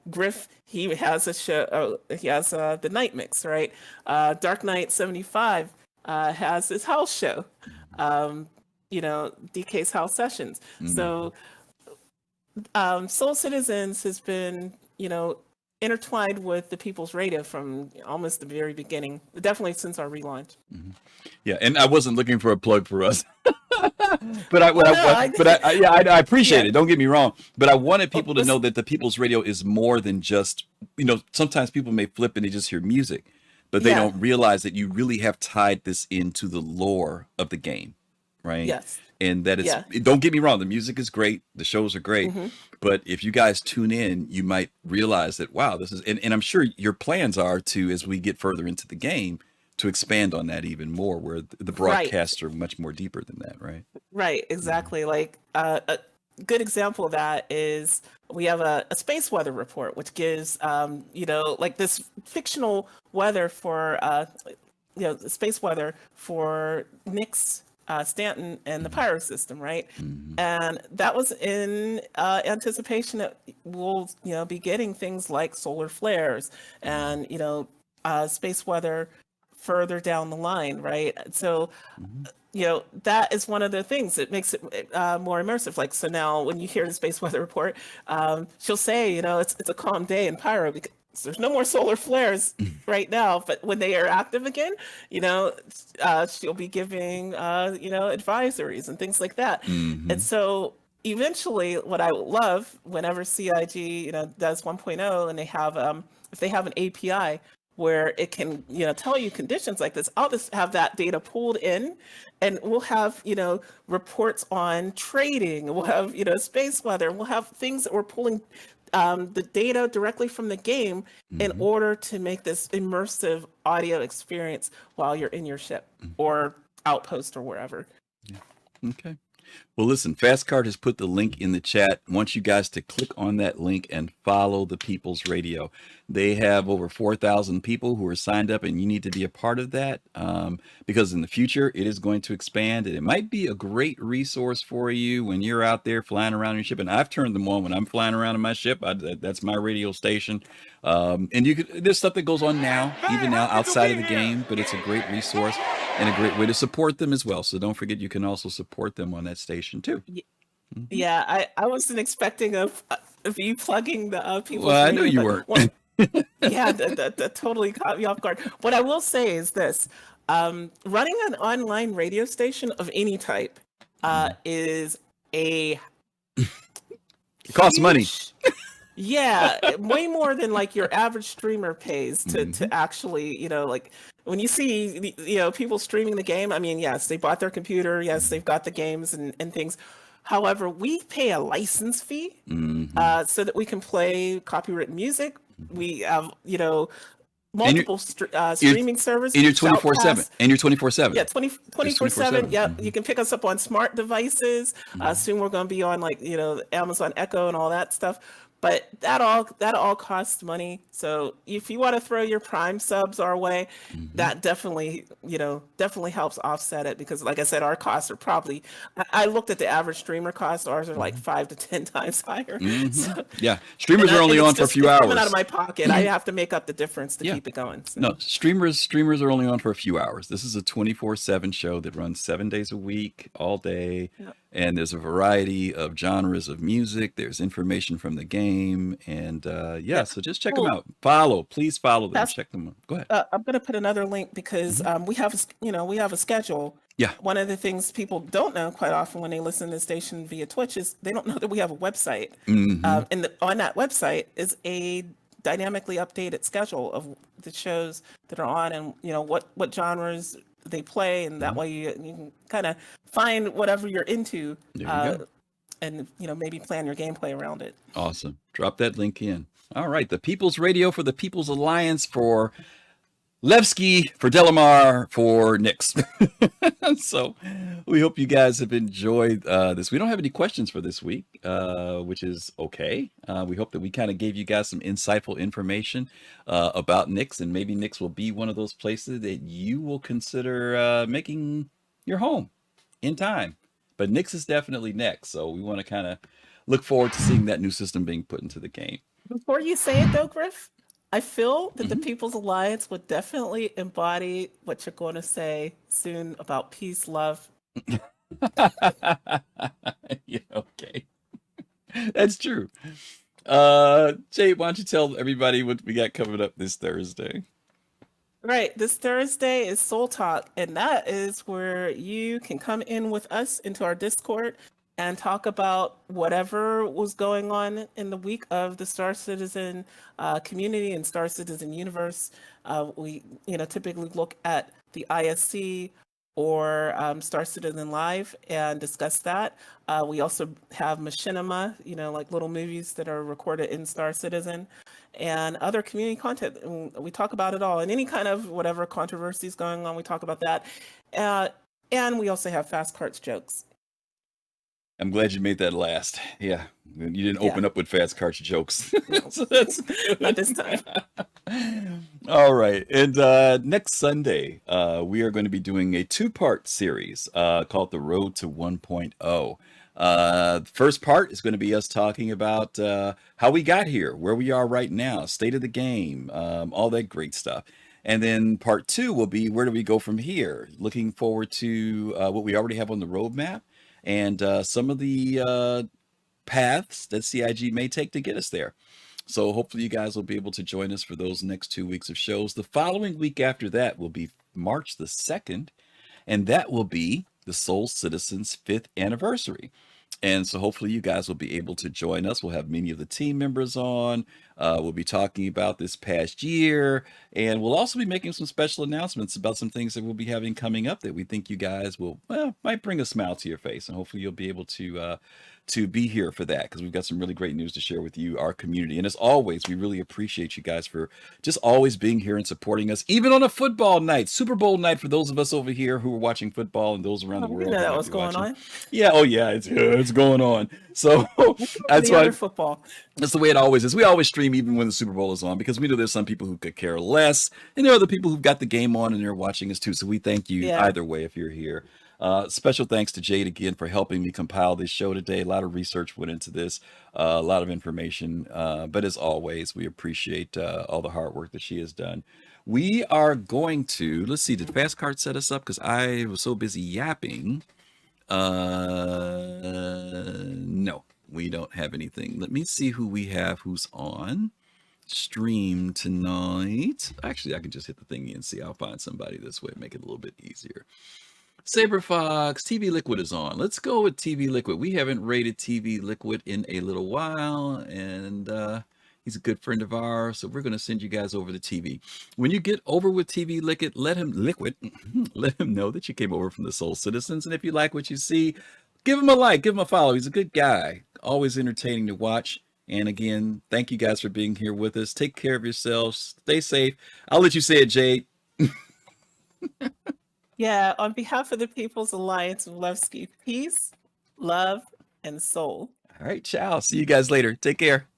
Griff, he has a show. He has the Night Mix, right? Dark Knight 75 has his house show. DK's House Sessions. So Soul Citizens has been, intertwined with the People's Radio from almost the very beginning, definitely since our relaunch. Yeah, and I wasn't looking for a plug for us. But I appreciate it. Don't get me wrong. But I wanted people to know that the People's Radio is more than just, sometimes people may flip and they just hear music, but they don't realize that you really have tied this into the lore of the game, right? Yes. And that don't get me wrong, the music is great, the shows are great, but if you guys tune in, you might realize that, wow, this is, and I'm sure your plans are to, as we get further into the game, to expand on that even more, where the broadcasts are much more deeper than that, right? Right, exactly. Like a good example of that is we have a space weather report, which gives, like this fictional weather for, the space weather for Nyx, Stanton, and the Pyro system, right? And that was in anticipation that we'll, be getting things like solar flares and, space weather further down the line, right? So Mhm. that is one of the things that makes it more immersive. Like, so now when you hear the space weather report, she'll say, it's a calm day in Pyro because there's no more solar flares right now. But when they are active again, she'll be giving, advisories and things like that. And Mhm. so eventually, what I love whenever CIG, does 1.0 and they have, if they have an API where it can, tell you conditions like this, I'll just have that data pulled in, and we'll have, reports on trading. We'll have, space weather. We'll have things that we're pulling the data directly from the game in Mhm. order to make this immersive audio experience while you're in your ship or outpost or wherever. Okay. Well, listen, Fastcard has put the link in the chat. I want you guys to click on that link and follow the People's Radio. They have over 4,000 people who are signed up, and you need to be a part of that because in the future, it is going to expand, and it might be a great resource for you when you're out there flying around your ship. And I've turned them on when I'm flying around in my ship. That's my radio station. And there's stuff that goes on now, even now, outside of the game, but it's a great resource and a great way to support them as well. So don't forget, you can also support them on that station too. Mhm. Yeah, I wasn't expecting of you plugging the People's Well, I know Radio, you but weren't. yeah, that totally caught me off guard. What I will say is this: running an online radio station of any type is a It costs money. huge, yeah, way more than like your average streamer pays to Mhm. actually, like when you see people streaming the game. I mean, yes, they bought their computer, yes, they've got the games and things. However, we pay a license fee Mhm. so that we can play copywritten music. We have, And multiple you're streaming servers, and you're 24/7. Shoutcast. And you're 24/7. Yeah, It's 24/7. 24/7. Yeah, you Mhm. can pick us up on smart devices. Mhm. Soon we're going to be on like, Amazon Echo and all that stuff. But that all costs money. So if you want to throw your Prime subs our way, Mhm. that definitely helps offset it because, like I said, our costs are probably. I looked at the average streamer cost. Ours are like 5 to 10 times higher. Mhm. So, Yeah. Streamers are only it's on for a just few it's coming out of hours. my pocket. I have to make up the difference to Yeah. keep it going. So. No, streamers are only on for a few hours. This is a 24/7 show that runs 7 days a week, all day. Yeah. And there's a variety of genres of music. There's information from the game. And Yeah. so just check them Well, out. Please follow them. that's Check them out. Go ahead. I'm going to put another link because Mhm. we have we have a schedule. Yeah. One of the things people don't know quite often when they listen to the station via Twitch is they don't know that we have a website. Mhm. And on that website is a dynamically updated schedule of the shows that are on and what genres they play, and that Mhm. way you can kind of find whatever you're into There you go. and maybe plan your gameplay around it. Awesome. Drop that link in. All right. The People's Radio for the People's Alliance for Levski, for Delamar, for Nyx. So we hope you guys have enjoyed this. We don't have any questions for this week, which is okay. We hope that we kind of gave you guys some insightful information about Nyx, and maybe Nyx will be one of those places that you will consider making your home in time. But Nyx is definitely next, so we want to kind of look forward to seeing that new system being put into the game. Before you say it though, Griff, I feel that the Mhm. People's Alliance would definitely embody what you're going to say soon about peace, love. Yeah, okay. That's true. Jade, why don't you tell everybody what we got coming up this Thursday? Right, this Thursday is Soul Talk, and that is where you can come in with us into our Discord and talk about whatever was going on in the week of the Star Citizen community and Star Citizen universe. We, typically look at the ISC or Star Citizen Live and discuss that. We also have machinima, like little movies that are recorded in Star Citizen and other community content. And we talk about it all and any kind of whatever controversy is going on, we talk about that. And we also have fast carts jokes. I'm glad you made that last. Yeah, you didn't open Yeah. up with fast carts jokes. No. So that's good. Not this time. All right. And next Sunday, we are going to be doing a two-part series called The Road to 1.0. The first part is going to be us talking about how we got here, where we are right now, state of the game, all that great stuff. And then part 2 will be where do we go from here? Looking forward to what we already have on the roadmap and some of the paths that CIG may take to get us there. So hopefully you guys will be able to join us for those next 2 weeks of shows. The following week after that will be March the 2nd, and that will be the Soul Citizens 5th anniversary. And so hopefully you guys will be able to join us. We'll have many of the team members on. We'll be talking about this past year, and we'll also be making some special announcements about some things that we'll be having coming up that we think you guys will, well, might bring a smile to your face. And hopefully you'll be able to be here for that, because we've got some really great news to share with you, our community. And as always, we really appreciate you guys for just always being here and supporting us, even on a football night, Super Bowl night, for those of us over here who are watching football and those around the world. We know who that might was be going watching. on. Yeah, oh yeah, it's going on. So that's The why other football. that's the way it always is. We always stream even when the Super Bowl is on, because we know there's some people who could care less, and there are other people who've got the game on and they're watching us too. So we thank you either way if you're here. Special thanks to Jade again for helping me compile this show today. A lot of research went into this, a lot of information. But as always, we appreciate all the hard work that she has done. We are going to, let's see, did Fast Card set us up? Because I was so busy yapping. No, we don't have anything. Let me see who we have who's on stream tonight. Actually, I can just hit the thingy and see. I'll find somebody this way, make it a little bit easier. Saber Fox, TV Liquid is on. Let's go with TV Liquid. We haven't rated TV Liquid in a little while, and he's a good friend of ours, so we're going to send you guys over to TV. When you get over with TV Liquid, let him know that you came over from the Soul Citizens, and if you like what you see, give him a like, give him a follow. He's a good guy, always entertaining to watch. And again, thank you guys for being here with us. Take care of yourselves. Stay safe. I'll let you say it, Jade. Yeah, on behalf of the People's Alliance of Levski, peace, love, and soul. All right, ciao. See you guys later. Take care.